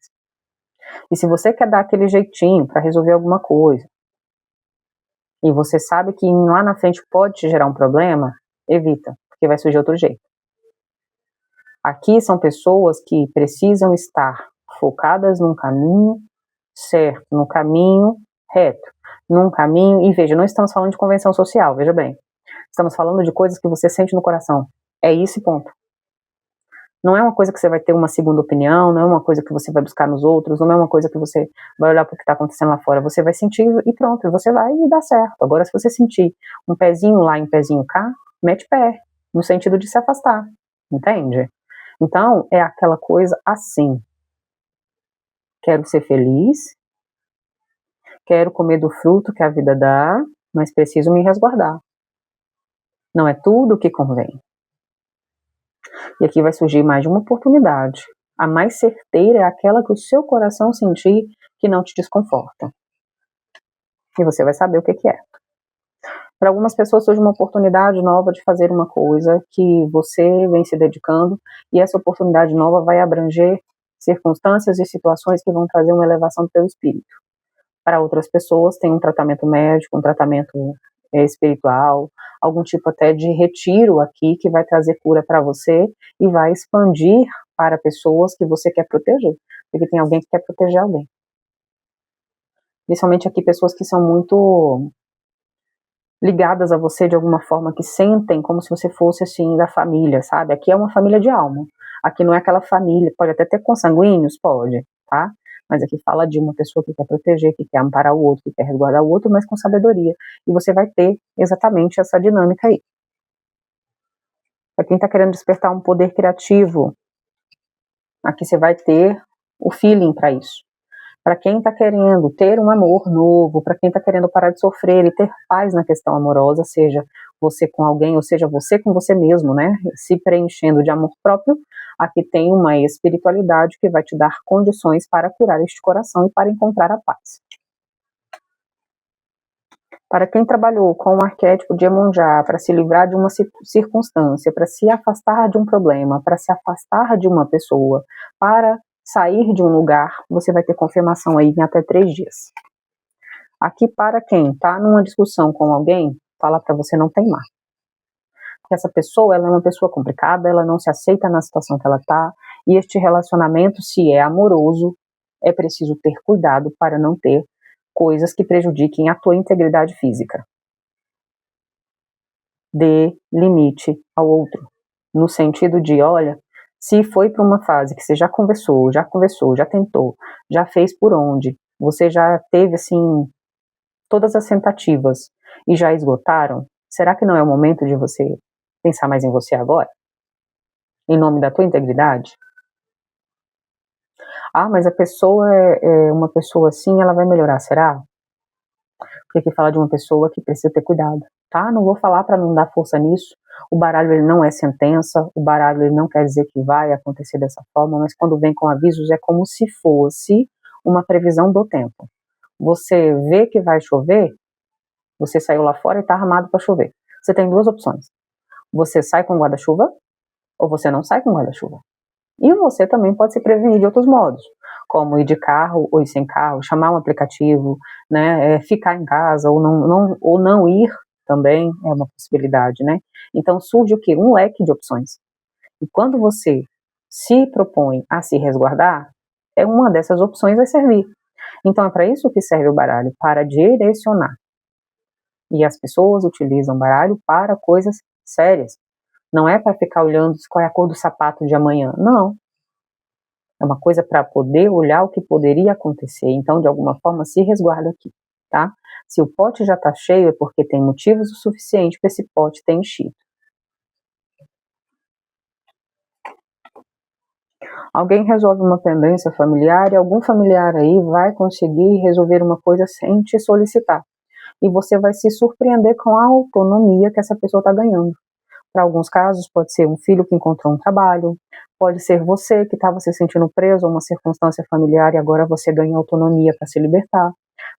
E se você quer dar aquele jeitinho para resolver alguma coisa, e você sabe que lá na frente pode te gerar um problema, evita, porque vai surgir outro jeito. Aqui são pessoas que precisam estar focadas num caminho certo, no caminho reto, num caminho, e veja, não estamos falando de convenção social, veja bem, estamos falando de coisas que você sente no coração, é isso e ponto. Não é uma coisa que você vai ter uma segunda opinião, não é uma coisa que você vai buscar nos outros, não é uma coisa que você vai olhar para o que está acontecendo lá fora, você vai sentir e pronto, você vai e dá certo. Agora, se você sentir um pezinho lá e um pezinho cá, mete pé, no sentido de se afastar, entende? Então, é aquela coisa assim, quero ser feliz, quero comer do fruto que a vida dá, mas preciso me resguardar. Não é tudo que convém. E aqui vai surgir mais de uma oportunidade. A mais certeira é aquela que o seu coração sentir que não te desconforta. E você vai saber o que é. Para algumas pessoas surge uma oportunidade nova de fazer uma coisa que você vem se dedicando, e essa oportunidade nova vai abranger circunstâncias e situações que vão trazer uma elevação do teu espírito. Para outras pessoas tem um tratamento médico, um tratamento espiritual, algum tipo até de retiro aqui que vai trazer cura para você e vai expandir para pessoas que você quer proteger. porque tem alguém que quer proteger alguém. Principalmente aqui pessoas que são muito ligadas a você de alguma forma, que sentem como se você fosse assim da família, sabe? Aqui é uma família de alma. Aqui não é aquela família, pode até ter consanguíneos, pode, tá? Mas aqui fala de uma pessoa que quer proteger, que quer amparar o outro, que quer resguardar o outro, mas com sabedoria. E você vai ter exatamente essa dinâmica aí. Para quem está querendo despertar um poder criativo, aqui você vai ter o feeling para isso. Para quem está querendo ter um amor novo, para quem está querendo parar de sofrer e ter paz na questão amorosa, seja você com alguém, ou seja você com você mesmo, né, se preenchendo de amor próprio, aqui tem uma espiritualidade que vai te dar condições para curar este coração e para encontrar a paz. Para quem trabalhou com o arquétipo de Iemonjá, para se livrar de uma circunstância, para se afastar de um problema, para se afastar de uma pessoa, para sair de um lugar, você vai ter confirmação aí em até 3 dias. Aqui, para quem está numa discussão com alguém, fala para você não teimar. Porque essa pessoa, ela é uma pessoa complicada, ela não se aceita na situação que ela está, e este relacionamento, se é amoroso, é preciso ter cuidado para não ter coisas que prejudiquem a tua integridade física. Dê limite ao outro, no sentido de, olha, se foi para uma fase que você já conversou, já tentou, já fez por onde, você já teve, assim, todas as tentativas e já esgotaram, será que não é o momento de você pensar mais em você agora? Em nome da tua integridade? Ah, mas a pessoa é uma pessoa assim, ela vai melhorar, será? Porque aqui fala de uma pessoa que precisa ter cuidado, tá? Não vou falar para não dar força nisso. O baralho ele não é sentença, o baralho ele não quer dizer que vai acontecer dessa forma, mas quando vem com avisos é como se fosse uma previsão do tempo. Você vê que vai chover, você saiu lá fora e está armado para chover. Você tem 2 opções. Você sai com guarda-chuva ou você não sai com guarda-chuva. E você também pode se prevenir de outros modos, como ir de carro ou ir sem carro, chamar um aplicativo, né, ficar em casa ou não ir também é uma possibilidade, né? Então surge o quê? Um leque de opções. E quando você se propõe a se resguardar, uma dessas opções vai servir. Então é para isso que serve o baralho, para direcionar. E as pessoas utilizam o baralho para coisas sérias. Não é para ficar olhando qual é a cor do sapato de amanhã. Não. É uma coisa para poder olhar o que poderia acontecer. Então, de alguma forma, se resguarda aqui, tá? Se o pote já está cheio, é porque tem motivos o suficiente para esse pote ter enchido. Alguém resolve uma pendência familiar e algum familiar aí vai conseguir resolver uma coisa sem te solicitar. E você vai se surpreender com a autonomia que essa pessoa está ganhando. Para alguns casos, pode ser um filho que encontrou um trabalho, pode ser você que estava se sentindo preso a uma circunstância familiar e agora você ganha autonomia para se libertar.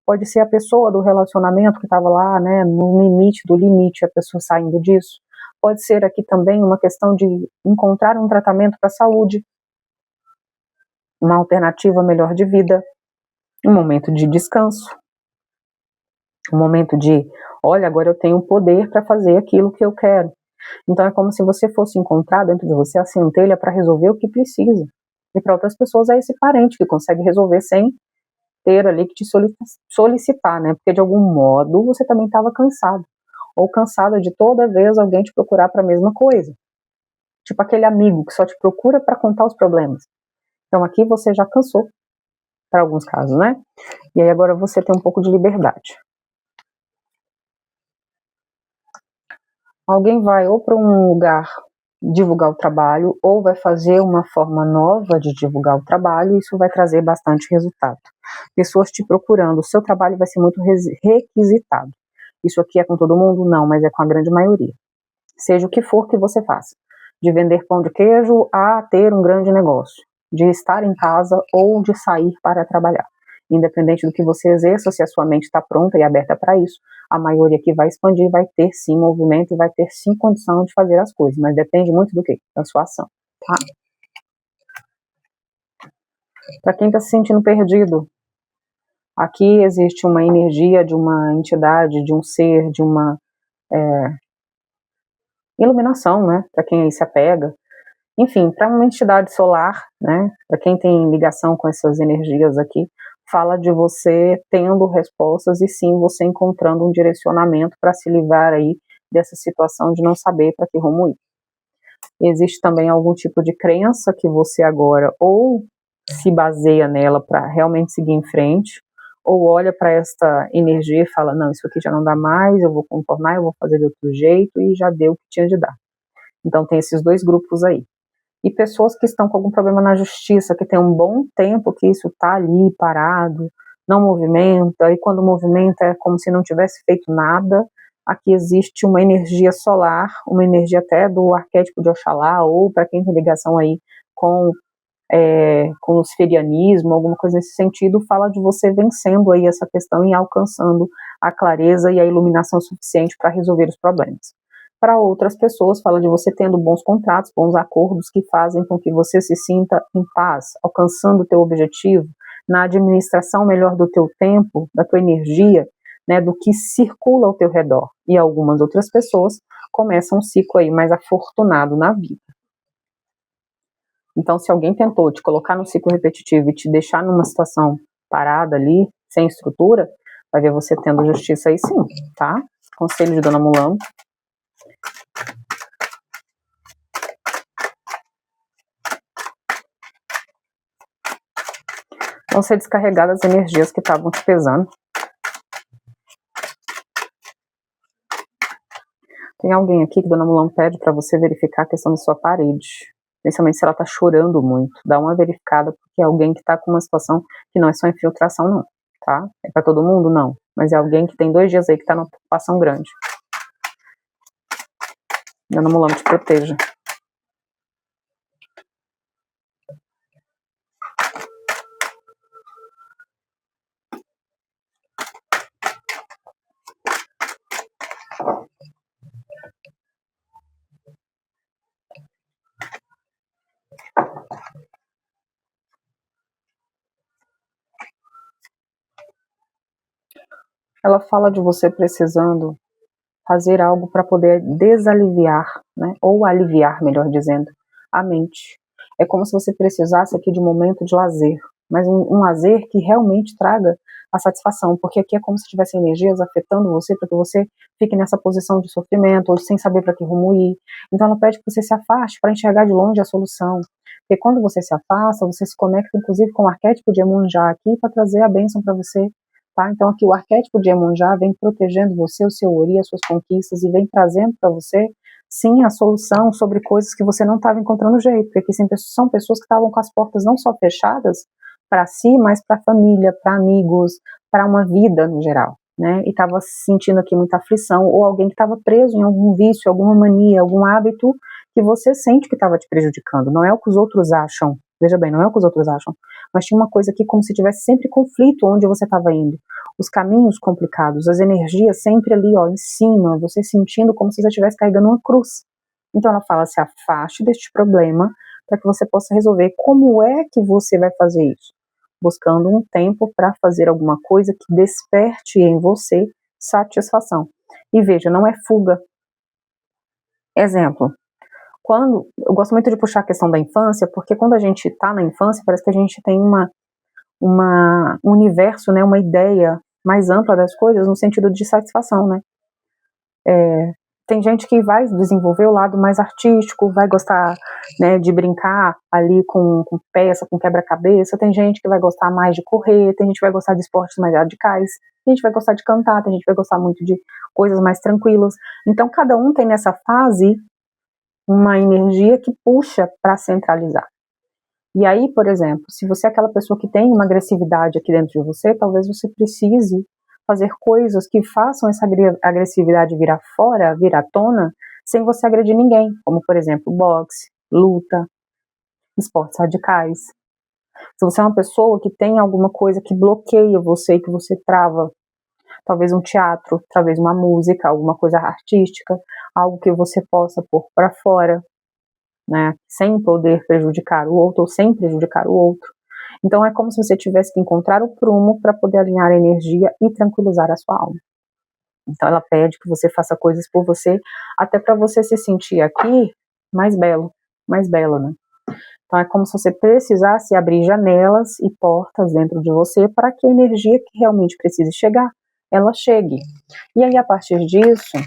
Pode ser a pessoa do relacionamento que estava lá, né, no limite do limite, a pessoa saindo disso. Pode ser aqui também uma questão de encontrar um tratamento para a saúde, uma alternativa melhor de vida, um momento de descanso, um momento de, olha, agora eu tenho poder para fazer aquilo que eu quero. Então é como se você fosse encontrar dentro de você a centelha para resolver o que precisa. E para outras pessoas é esse parente que consegue resolver sem ter ali que te solicitar, né? Porque de algum modo você também estava cansado. Ou cansada de toda vez alguém te procurar para a mesma coisa. Tipo aquele amigo que só te procura para contar os problemas. Então aqui você já cansou, para alguns casos, né? E aí agora você tem um pouco de liberdade. Alguém vai ou para um lugar divulgar o trabalho, ou vai fazer uma forma nova de divulgar o trabalho, e isso vai trazer bastante resultado. Pessoas te procurando, o seu trabalho vai ser muito requisitado. Isso aqui é com todo mundo? Não, mas é com a grande maioria. Seja o que for que você faça, de vender pão de queijo a ter um grande negócio, de estar em casa ou de sair para trabalhar. Independente do que você exerça, se a sua mente está pronta e aberta para isso, a maioria que vai expandir vai ter sim movimento e vai ter sim condição de fazer as coisas, mas depende muito do quê? Da sua ação, tá? Para quem está se sentindo perdido, aqui existe uma energia de uma entidade, de um ser, de uma iluminação, né? Para quem aí se apega, Enfim, para uma entidade solar, né, para quem tem ligação com essas energias aqui, fala de você tendo respostas e sim você encontrando um direcionamento para se livrar aí dessa situação de não saber para que rumo ir. Existe também algum tipo de crença que você agora ou se baseia nela para realmente seguir em frente, ou olha para esta energia e fala, não, isso aqui já não dá mais, eu vou contornar, eu vou fazer de outro jeito e já deu o que tinha de dar. Então tem esses dois grupos aí. E pessoas que estão com algum problema na justiça, que tem um bom tempo que isso está ali parado, não movimenta, e quando movimenta é como se não tivesse feito nada. Aqui existe uma energia solar, uma energia até do arquétipo de Oxalá, ou para quem tem ligação aí com o sferianismo, alguma coisa nesse sentido, fala de você vencendo aí essa questão e alcançando a clareza e a iluminação suficiente para resolver os problemas. Para outras pessoas, fala de você tendo bons contratos, bons acordos que fazem com que você se sinta em paz, alcançando o teu objetivo, na administração melhor do teu tempo, da tua energia, né, do que circula ao teu redor. E algumas outras pessoas começam um ciclo aí mais afortunado na vida. Então, se alguém tentou te colocar num ciclo repetitivo e te deixar numa situação parada ali, sem estrutura, vai ver você tendo justiça aí sim, tá? Conselho de Dona Mulambo. Vão ser descarregadas as energias que estavam te pesando. Tem alguém aqui que Dona Mulambo pede para você verificar a questão da sua parede. Principalmente se ela tá chorando muito. Dá uma verificada, porque é alguém que tá com uma situação que não é só infiltração, não. Tá? É para todo mundo? Não. Mas é alguém que tem 2 dias aí que tá numa preocupação grande. Dona Mulambo te proteja. Ela fala de você precisando fazer algo para poder desaliviar, né, ou aliviar, melhor dizendo, a mente. É como se você precisasse aqui de um momento de lazer, mas um lazer que realmente traga a satisfação, porque aqui é como se tivesse energias afetando você para que você fique nessa posição de sofrimento ou sem saber para que rumo ir. Então ela pede que você se afaste para enxergar de longe a solução. Porque quando você se afasta, você se conecta inclusive com o arquétipo de Emunjá aqui para trazer a bênção para você. Tá? Então aqui o arquétipo de Emunjá vem protegendo você, o seu ori, as suas conquistas e vem trazendo para você, sim, a solução sobre coisas que você não estava encontrando jeito, porque aqui são pessoas que estavam com as portas não só fechadas para si, mas para a família, para amigos, para uma vida no geral, né? E estava sentindo aqui muita aflição, ou alguém que estava preso em algum vício, alguma mania, algum hábito que você sente que estava te prejudicando, não é o que os outros acham. Veja bem, não é o que os outros acham, mas tinha uma coisa aqui como se tivesse sempre conflito onde você estava indo, os caminhos complicados, as energias sempre ali, ó, em cima, você sentindo como se você estivesse carregando uma cruz. Então ela fala, se afaste deste problema para que você possa resolver. Como é que você vai fazer isso? Buscando um tempo para fazer alguma coisa que desperte em você satisfação. E veja, não é fuga. Exemplo. Eu gosto muito de puxar a questão da infância, porque quando a gente está na infância, parece que a gente tem um universo, né, uma ideia mais ampla das coisas, no sentido de satisfação, né? Tem gente que vai desenvolver o lado mais artístico, vai gostar, né, de brincar ali com peça, com quebra-cabeça, tem gente que vai gostar mais de correr, tem gente que vai gostar de esportes mais radicais, tem gente que vai gostar de cantar, tem gente que vai gostar muito de coisas mais tranquilas. Então cada um tem nessa fase uma energia que puxa para centralizar. E aí, por exemplo, se você é aquela pessoa que tem uma agressividade aqui dentro de você, talvez você precise fazer coisas que façam essa agressividade virar fora, vir à tona, sem você agredir ninguém, como, por exemplo, boxe, luta, esportes radicais. Se você é uma pessoa que tem alguma coisa que bloqueia você e que você trava, talvez um teatro, talvez uma música, alguma coisa artística, algo que você possa pôr para fora, né, sem poder prejudicar o outro ou sem prejudicar o outro. Então é como se você tivesse que encontrar o prumo para poder alinhar a energia e tranquilizar a sua alma. Então ela pede que você faça coisas por você, até para você se sentir aqui mais belo, mais bela, né? Então é como se você precisasse abrir janelas e portas dentro de você para que a energia que realmente precise chegar, ela chegue. E aí, a partir disso,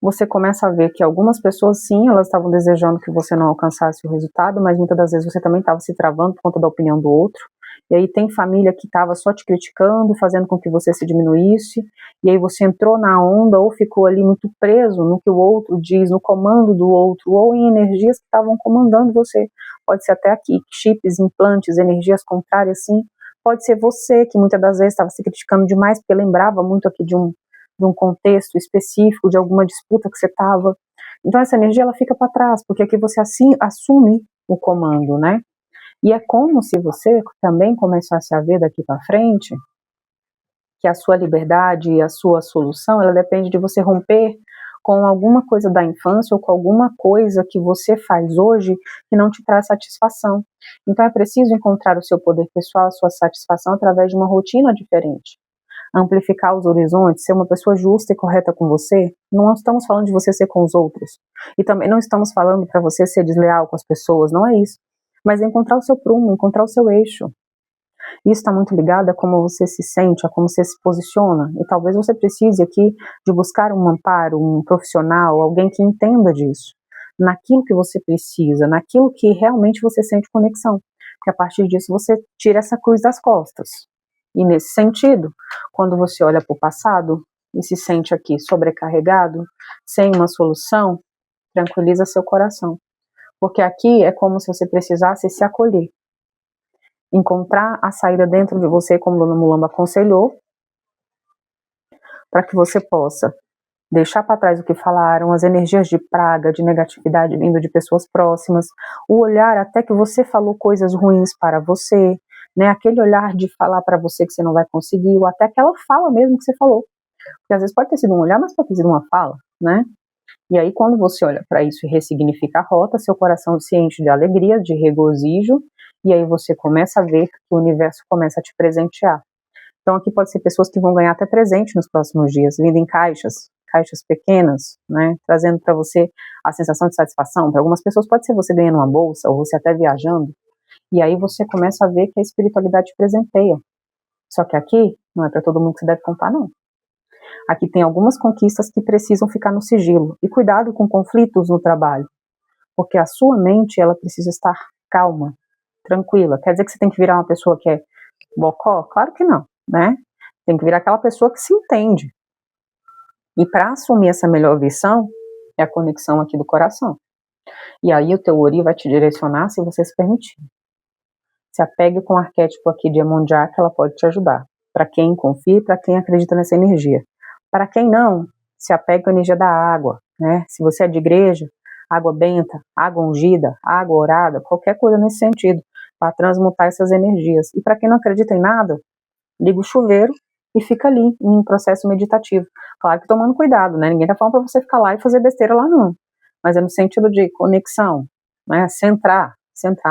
você começa a ver que algumas pessoas, sim, elas estavam desejando que você não alcançasse o resultado, mas muitas das vezes você também estava se travando por conta da opinião do outro. E aí tem família que estava só te criticando, fazendo com que você se diminuísse, e aí você entrou na onda ou ficou ali muito preso no que o outro diz, no comando do outro, ou em energias que estavam comandando você. Pode ser até aqui, chips, implantes, energias contrárias, sim. Pode ser você que muitas das vezes estava se criticando demais, porque lembrava muito aqui de um contexto específico, de alguma disputa que você estava. Então essa energia ela fica para trás, porque aqui você assim assume o comando, né? E é como se você também começasse a ver daqui para frente que a sua liberdade e a sua solução, ela depende de você romper com alguma coisa da infância ou com alguma coisa que você faz hoje que não te traz satisfação. Então é preciso encontrar o seu poder pessoal, a sua satisfação através de uma rotina diferente. Amplificar os horizontes, ser uma pessoa justa e correta com você, não estamos falando de você ser com os outros. E também não estamos falando para você ser desleal com as pessoas, não é isso. Mas é encontrar o seu prumo, encontrar o seu eixo. Isso está muito ligado a como você se sente, a como você se posiciona. E talvez você precise aqui de buscar um amparo, um profissional, alguém que entenda disso. Naquilo que você precisa, naquilo que realmente você sente conexão. Porque a partir disso você tira essa cruz das costas. E nesse sentido, quando você olha para o passado e se sente aqui sobrecarregado, sem uma solução, tranquiliza seu coração. Porque aqui é como se você precisasse se acolher. Encontrar a saída dentro de você, como Dona Mulamba aconselhou, para que você possa deixar para trás o que falaram, as energias de praga, de negatividade vindo de pessoas próximas, o olhar até que você falou coisas ruins para você, né? Aquele olhar de falar para você que você não vai conseguir, ou até aquela fala mesmo que você falou. Porque às vezes pode ter sido um olhar, mas pode ter sido uma fala, né? E aí quando você olha para isso e ressignifica a rota, seu coração se enche de alegria, de regozijo, e aí você começa a ver que o universo começa a te presentear. Então aqui pode ser pessoas que vão ganhar até presente nos próximos dias, vindo em caixas pequenas, né, trazendo para você a sensação de satisfação. Para algumas pessoas pode ser você ganhando uma bolsa, ou você até viajando, e aí você começa a ver que a espiritualidade te presenteia. Só que aqui não é para todo mundo que você deve contar, não. Aqui tem algumas conquistas que precisam ficar no sigilo. E cuidado com conflitos no trabalho, porque a sua mente ela precisa estar calma, tranquila. Quer dizer que você tem que virar uma pessoa que é bocó? Claro que não, né? Tem que virar aquela pessoa que se entende. E para assumir essa melhor versão, é a conexão aqui do coração. E aí o teu Ori vai te direcionar se você se permitir. Se apegue com o arquétipo aqui de Iemonjá, que ela pode te ajudar. Para quem confia e para quem acredita nessa energia. Para quem não, se apegue com a energia da água, né? Se você é de igreja, água benta, água ungida, água orada, qualquer coisa nesse sentido, para transmutar essas energias. E para quem não acredita em nada, liga o chuveiro e fica ali em um processo meditativo. Claro que tomando cuidado, né? Ninguém tá falando para você ficar lá e fazer besteira lá, não. Mas é no sentido de conexão, né? Centrar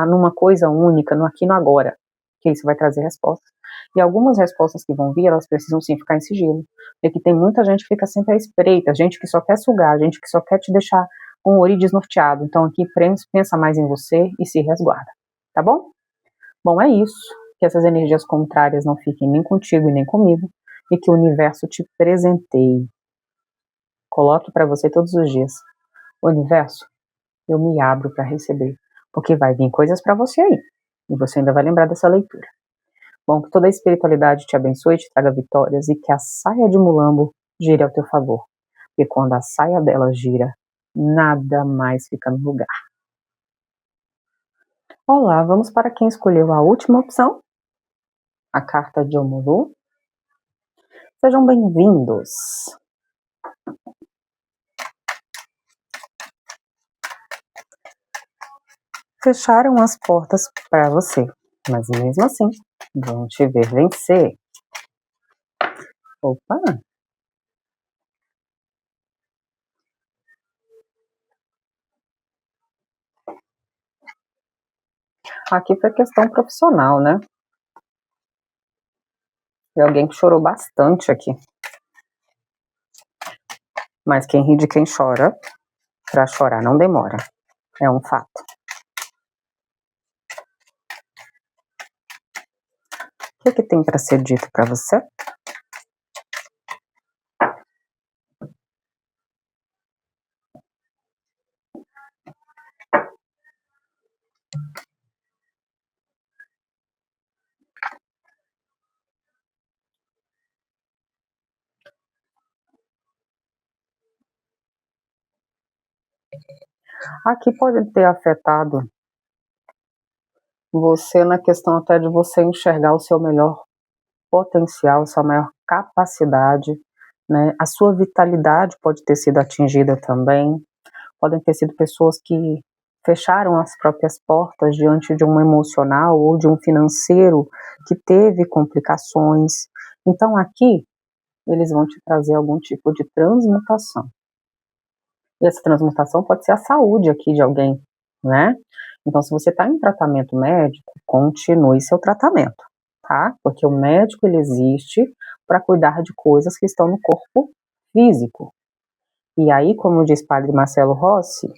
numa coisa única, no aqui e no agora, que isso vai trazer respostas. E algumas respostas que vão vir, elas precisam sim ficar em sigilo. Porque tem muita gente que fica sempre à espreita, gente que só quer sugar, gente que só quer te deixar com o Ori desnorteado. Então aqui pensa mais em você e se resguarda. Tá bom? Bom, é isso. Que essas energias contrárias não fiquem nem contigo e nem comigo, e que o universo te presenteie. Coloque para você todos os dias: universo, eu me abro para receber, porque vai vir coisas para você aí, e você ainda vai lembrar dessa leitura. Bom, que toda a espiritualidade te abençoe, te traga vitórias, e que a saia de Mulambo gire ao teu favor, porque quando a saia dela gira, nada mais fica no lugar. Olá, vamos para quem escolheu a última opção, a carta de Omulu. Sejam bem-vindos. Fecharam as portas para você, mas mesmo assim, vão te ver vencer. Opa! Aqui foi questão profissional, né? Tem alguém que chorou bastante aqui. Mas quem ri de quem chora para chorar, não demora. É um fato. O que tem para ser dito para você? Aqui pode ter afetado você na questão até de você enxergar o seu melhor potencial, sua maior capacidade, né? A sua vitalidade pode ter sido atingida também. Podem ter sido pessoas que fecharam as próprias portas diante de um emocional ou de um financeiro que teve complicações. Então aqui eles vão te trazer algum tipo de transmutação. E essa transmutação pode ser a saúde aqui de alguém, né? Então, se você está em tratamento médico, continue seu tratamento, tá? Porque o médico, ele existe para cuidar de coisas que estão no corpo físico. E aí, como diz Padre Marcelo Rossi,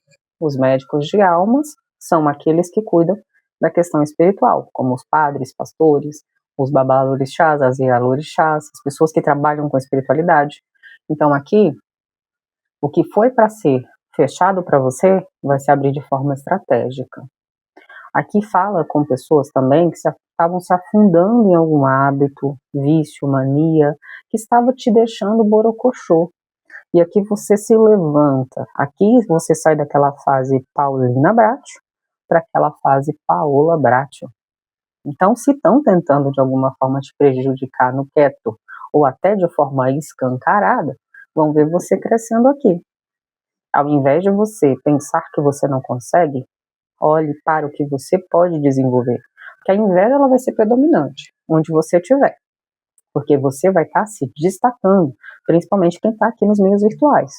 os médicos de almas são aqueles que cuidam da questão espiritual, como os padres, pastores, os babalorixás, as ialorixás, as pessoas que trabalham com espiritualidade. Então, aqui, o que foi para ser fechado para você vai se abrir de forma estratégica. Aqui fala com pessoas também que estavam se afundando em algum hábito, vício, mania, que estava te deixando borocochô. E aqui você se levanta. Aqui você sai daquela fase Paulina Bracho para aquela fase Paola Bracho. Então, se estão tentando de alguma forma te prejudicar no quieto ou até de forma escancarada, vão ver você crescendo aqui. Ao invés de você pensar que você não consegue, olhe para o que você pode desenvolver. Porque a inveja ela vai ser predominante, onde você estiver. Porque você vai estar se destacando, principalmente quem está aqui nos meios virtuais.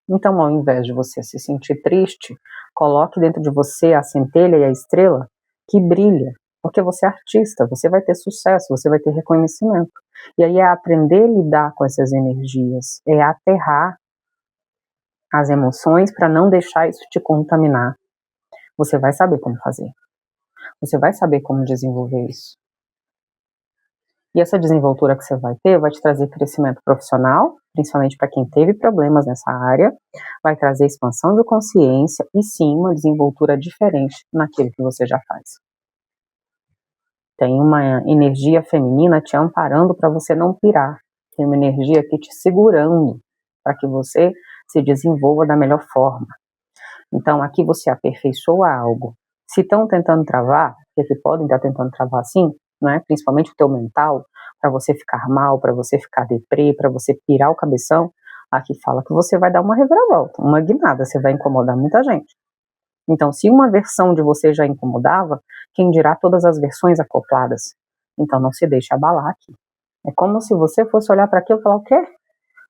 Então, ao invés de você se sentir triste, coloque dentro de você a centelha e a estrela que brilha. Porque você é artista, você vai ter sucesso, você vai ter reconhecimento. E aí é aprender a lidar com essas energias, é aterrar as emoções para não deixar isso te contaminar. Você vai saber como fazer. Você vai saber como desenvolver isso. E essa desenvoltura que você vai ter vai te trazer crescimento profissional, principalmente para quem teve problemas nessa área, vai trazer expansão de consciência e sim uma desenvoltura diferente naquilo que você já faz. Tem uma energia feminina te amparando para você não pirar. Tem uma energia aqui te segurando para que você se desenvolva da melhor forma. Então, aqui você aperfeiçoa algo. Se estão tentando travar, porque podem estar tentando travar sim, né? Principalmente o teu mental, para você ficar mal, para você ficar deprê, para você pirar o cabeção, aqui fala que você vai dar uma reviravolta, uma guinada, você vai incomodar muita gente. Então, se uma versão de você já incomodava, quem dirá todas as versões acopladas? Então, não se deixe abalar aqui. É como se você fosse olhar para aquilo e falar, o quê?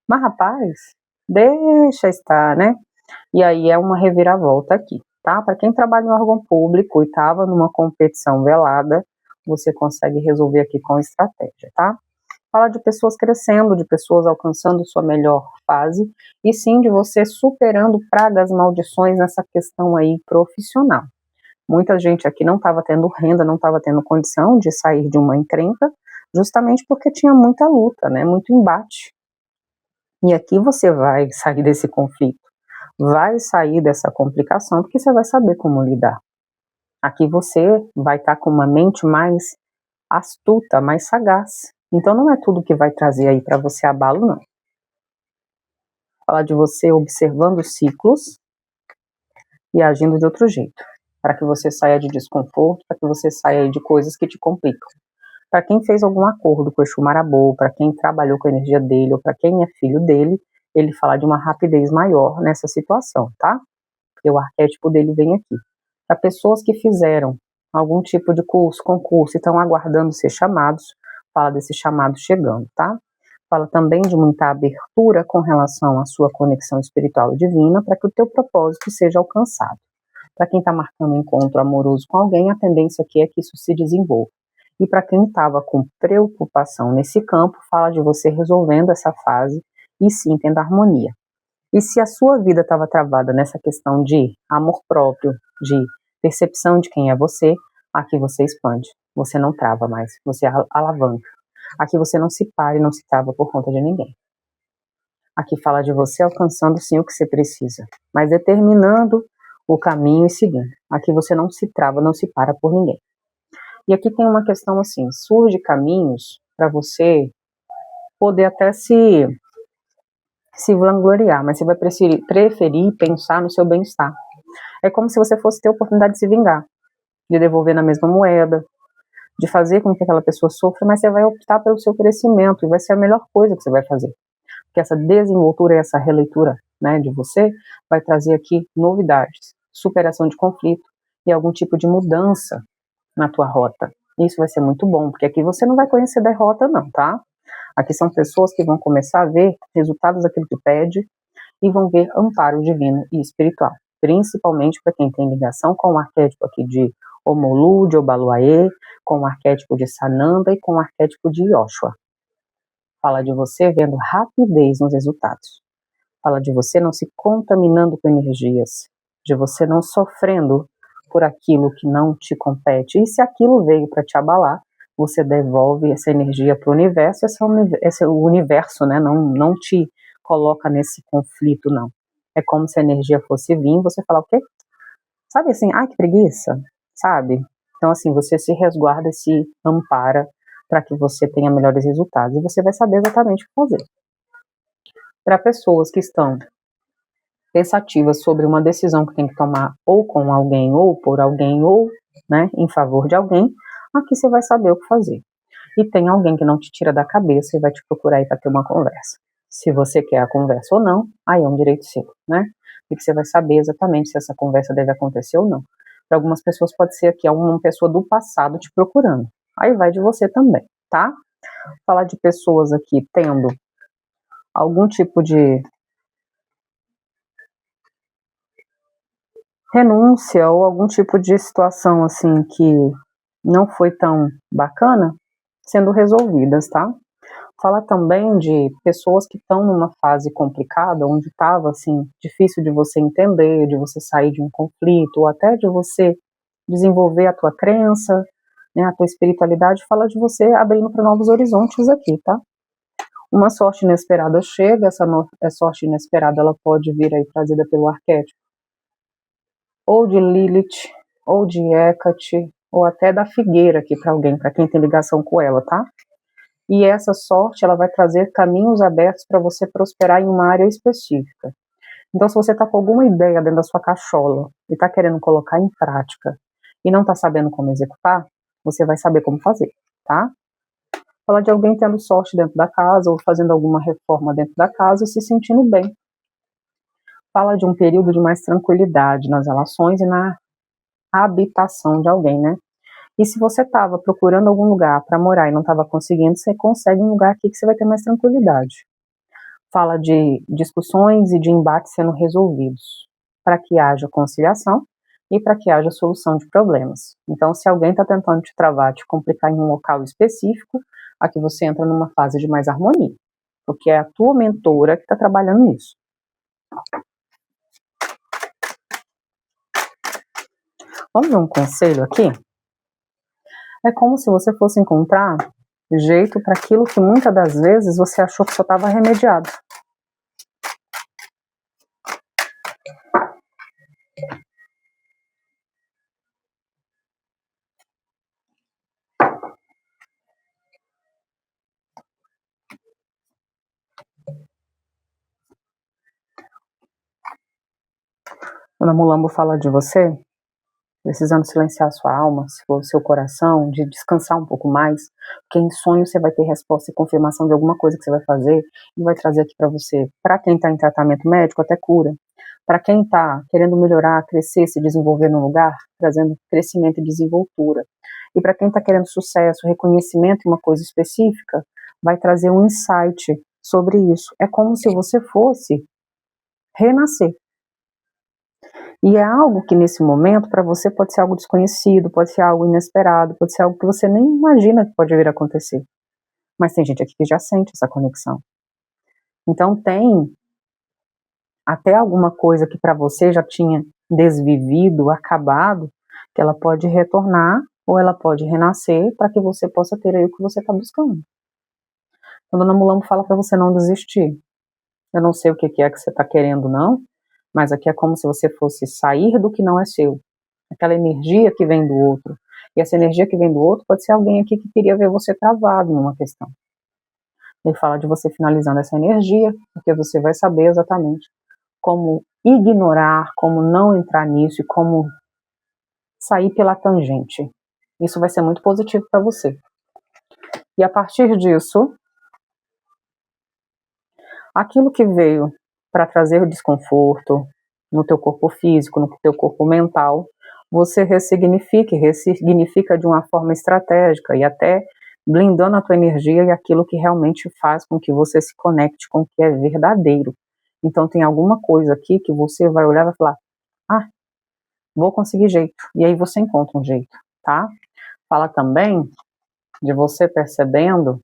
Mas rapaz, deixa estar, né? E aí é uma reviravolta aqui, tá? Para quem trabalha em órgão público e estava numa competição velada, você consegue resolver aqui com estratégia, tá? Fala de pessoas crescendo, de pessoas alcançando sua melhor fase, e sim de você superando pragas, maldições nessa questão aí profissional. Muita gente aqui não estava tendo renda, não estava tendo condição de sair de uma encrenca, justamente porque tinha muita luta, né? Muito embate. E aqui você vai sair desse conflito, vai sair dessa complicação, porque você vai saber como lidar. Aqui você vai estar com uma mente mais astuta, mais sagaz. Então não é tudo que vai trazer aí para você abalo, não. Falar de você observando os ciclos e agindo de outro jeito, para que você saia de desconforto, para que você saia de coisas que te complicam. Para quem fez algum acordo com o Exu Marabô, para quem trabalhou com a energia dele, ou para quem é filho dele, ele fala de uma rapidez maior nessa situação, tá? Porque o arquétipo dele vem aqui. Para pessoas que fizeram algum tipo de curso, concurso, e estão aguardando ser chamados, fala desse chamado chegando, tá? Fala também de muita abertura com relação à sua conexão espiritual e divina, para que o teu propósito seja alcançado. Para quem está marcando um encontro amoroso com alguém, a tendência aqui é que isso se desenvolva. E para quem estava com preocupação nesse campo, fala de você resolvendo essa fase e sim tendo harmonia. E se a sua vida estava travada nessa questão de amor próprio, de percepção de quem é você, aqui você expande. Você não trava mais, você alavanca. Aqui você não se para e não se trava por conta de ninguém. Aqui fala de você alcançando sim o que você precisa, mas determinando o caminho e seguindo. Aqui você não se trava, não se para por ninguém. E aqui tem uma questão assim, surge caminhos para você poder até se vangloriar, mas você vai preferir pensar no seu bem-estar. É como se você fosse ter a oportunidade de se vingar, de devolver na mesma moeda, de fazer com que aquela pessoa sofra, mas você vai optar pelo seu crescimento e vai ser a melhor coisa que você vai fazer. Porque essa desenvoltura e essa releitura, né, de você vai trazer aqui novidades, superação de conflito e algum tipo de mudança na tua rota. Isso vai ser muito bom, porque aqui você não vai conhecer derrota não, tá? Aqui são pessoas que vão começar a ver resultados daquilo que pede e vão ver amparo divino e espiritual, principalmente para quem tem ligação com o arquétipo aqui de Omolu, de Obaluaê, com o arquétipo de Sananda e com o arquétipo de Yoshua. Fala de você vendo rapidez nos resultados. Fala de você não se contaminando com energias, de você não sofrendo por aquilo que não te compete. E se aquilo veio para te abalar, você devolve essa energia para o universo, esse universo, né, não te coloca nesse conflito, não. É como se a energia fosse vir, você fala o quê? Sabe assim, ai que preguiça, sabe? Então assim, você se resguarda e se ampara para que você tenha melhores resultados e você vai saber exatamente o que fazer. Para pessoas que estão pensativas sobre uma decisão que tem que tomar ou com alguém, ou por alguém, ou, né, em favor de alguém, aqui você vai saber o que fazer. E tem alguém que não te tira da cabeça e vai te procurar aí para ter uma conversa. Se você quer a conversa ou não, aí é um direito seu, né? E que você vai saber exatamente se essa conversa deve acontecer ou não. Para algumas pessoas pode ser que é uma pessoa do passado te procurando. Aí vai de você também, tá? Falar de pessoas aqui tendo algum tipo de renúncia ou algum tipo de situação assim que não foi tão bacana sendo resolvidas, tá? Fala também de pessoas que estão numa fase complicada, onde estava assim difícil de você entender, de você sair de um conflito ou até de você desenvolver a tua crença, né, a tua espiritualidade. Fala de você abrindo para novos horizontes aqui, tá? Uma sorte inesperada chega, essa sorte inesperada ela pode vir aí trazida pelo arquétipo ou de Lilith, ou de Hecate, ou até da figueira aqui para alguém, para quem tem ligação com ela, tá? E essa sorte, ela vai trazer caminhos abertos para você prosperar em uma área específica. Então, se você está com alguma ideia dentro da sua cachola e está querendo colocar em prática e não está sabendo como executar, você vai saber como fazer, tá? Fala de alguém tendo sorte dentro da casa ou fazendo alguma reforma dentro da casa e se sentindo bem. Fala de um período de mais tranquilidade nas relações e na habitação de alguém, né? E se você estava procurando algum lugar para morar e não estava conseguindo, você consegue um lugar aqui que você vai ter mais tranquilidade. Fala de discussões e de embates sendo resolvidos, para que haja conciliação e para que haja solução de problemas. Então, se alguém está tentando te travar, te complicar em um local específico, aqui você entra numa fase de mais harmonia, porque é a tua mentora que está trabalhando nisso. Vamos ver um conselho aqui? É como se você fosse encontrar jeito para aquilo que muitas das vezes você achou que só estava remediado. Quando a Mulambo fala de você, precisando silenciar sua alma, seu coração, de descansar um pouco mais, porque em sonho você vai ter resposta e confirmação de alguma coisa que você vai fazer e vai trazer aqui para você, para quem está em tratamento médico, até cura. Para quem está querendo melhorar, crescer, se desenvolver no lugar, trazendo crescimento e desenvoltura. E para quem está querendo sucesso, reconhecimento em uma coisa específica, vai trazer um insight sobre isso. É como se você fosse renascer. E é algo que nesse momento para você pode ser algo desconhecido, pode ser algo inesperado, pode ser algo que você nem imagina que pode vir a acontecer. Mas tem gente aqui que já sente essa conexão. Então tem até alguma coisa que para você já tinha desvivido, acabado, que ela pode retornar ou ela pode renascer para que você possa ter aí o que você está buscando. Então, Dona Mulambo fala para você não desistir. Eu não sei o que é que você está querendo, não, mas aqui é como se você fosse sair do que não é seu. Aquela energia que vem do outro. E essa energia que vem do outro pode ser alguém aqui que queria ver você travado numa questão. Ele fala de você finalizando essa energia, porque você vai saber exatamente como ignorar, como não entrar nisso e como sair pela tangente. Isso vai ser muito positivo para você. E a partir disso, aquilo que veio para trazer o desconforto no teu corpo físico, no teu corpo mental, você ressignifica de uma forma estratégica e até blindando a tua energia e aquilo que realmente faz com que você se conecte com o que é verdadeiro. Então tem alguma coisa aqui que você vai olhar e vai falar, vou conseguir jeito. E aí você encontra um jeito, tá? Fala também de você percebendo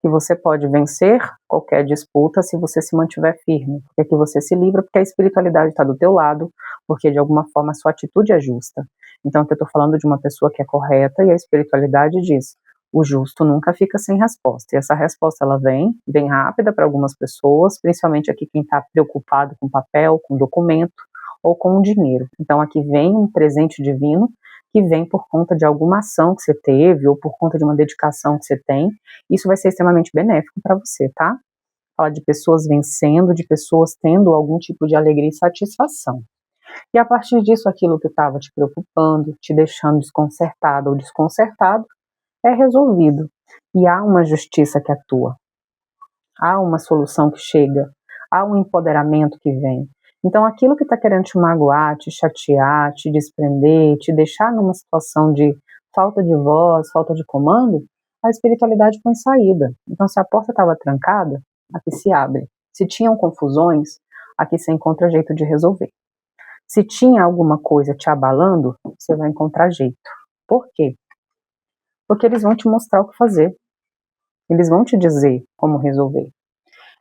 que você pode vencer qualquer disputa se você se mantiver firme, porque aqui você se livra, porque a espiritualidade está do teu lado, porque de alguma forma a sua atitude é justa. Então aqui eu estou falando de uma pessoa que é correta e a espiritualidade diz, o justo nunca fica sem resposta, e essa resposta ela vem bem rápida para algumas pessoas, principalmente aqui quem está preocupado com papel, com documento ou com dinheiro. Então aqui vem um presente divino que vem por conta de alguma ação que você teve ou por conta de uma dedicação que você tem. Isso vai ser extremamente benéfico para você, tá? Fala de pessoas vencendo, de pessoas tendo algum tipo de alegria e satisfação. E a partir disso, aquilo que estava te preocupando, te deixando desconcertado ou desconcertado, é resolvido. E há uma justiça que atua. Há uma solução que chega. Há um empoderamento que vem. Então, aquilo que está querendo te magoar, te chatear, te desprender, te deixar numa situação de falta de voz, falta de comando, a espiritualidade põe saída. Então, se a porta estava trancada, aqui se abre. Se tinham confusões, aqui você encontra jeito de resolver. Se tinha alguma coisa te abalando, você vai encontrar jeito. Por quê? Porque eles vão te mostrar o que fazer. Eles vão te dizer como resolver.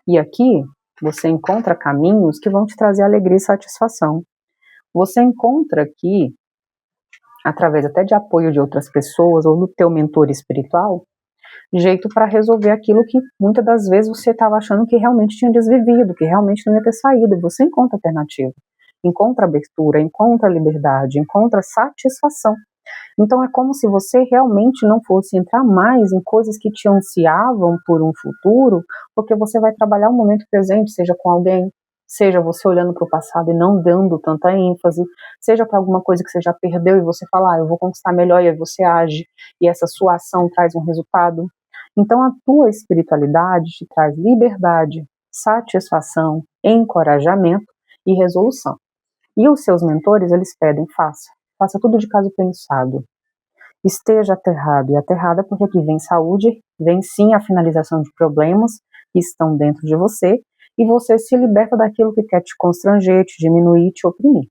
E aqui você encontra caminhos que vão te trazer alegria e satisfação. Você encontra aqui, através até de apoio de outras pessoas ou do teu mentor espiritual, jeito para resolver aquilo que muitas das vezes você estava achando que realmente tinha desvivido, que realmente não ia ter saída. E você encontra alternativa, encontra abertura, encontra liberdade, encontra satisfação. Então é como se você realmente não fosse entrar mais em coisas que te ansiavam por um futuro, porque você vai trabalhar o momento presente, seja com alguém, seja você olhando para o passado e não dando tanta ênfase, seja para alguma coisa que você já perdeu e você fala, eu vou conquistar melhor, e aí você age, e essa sua ação traz um resultado. Então a tua espiritualidade te traz liberdade, satisfação, encorajamento e resolução. E os seus mentores, eles pedem, faça tudo de caso pensado. Esteja aterrado e aterrada, porque aqui vem saúde, vem sim a finalização de problemas que estão dentro de você, e você se liberta daquilo que quer te constranger, te diminuir, te oprimir.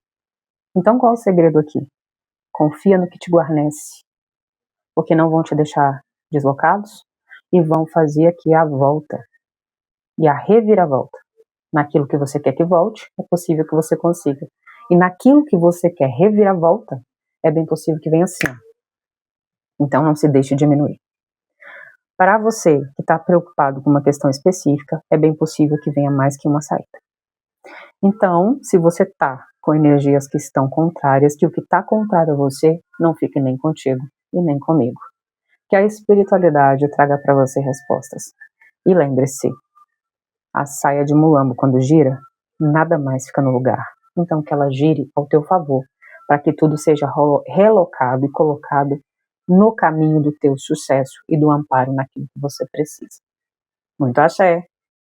Então qual é o segredo aqui? Confia no que te guarnece, porque não vão te deixar deslocados e vão fazer aqui a volta e a reviravolta. Naquilo que você quer que volte, é possível que você consiga. E naquilo que você quer reviravolta, é bem possível que venha assim. Então não se deixe diminuir. Para você que está preocupado com uma questão específica, é bem possível que venha mais que uma saída. Então, se você está com energias que estão contrárias, que o que está contrário a você não fique nem contigo e nem comigo. Que a espiritualidade traga para você respostas. E lembre-se, a saia de mulambo, quando gira, nada mais fica no lugar. Então que ela gire ao teu favor, para que tudo seja relocado e colocado no caminho do teu sucesso e do amparo naquilo que você precisa. Muito axé!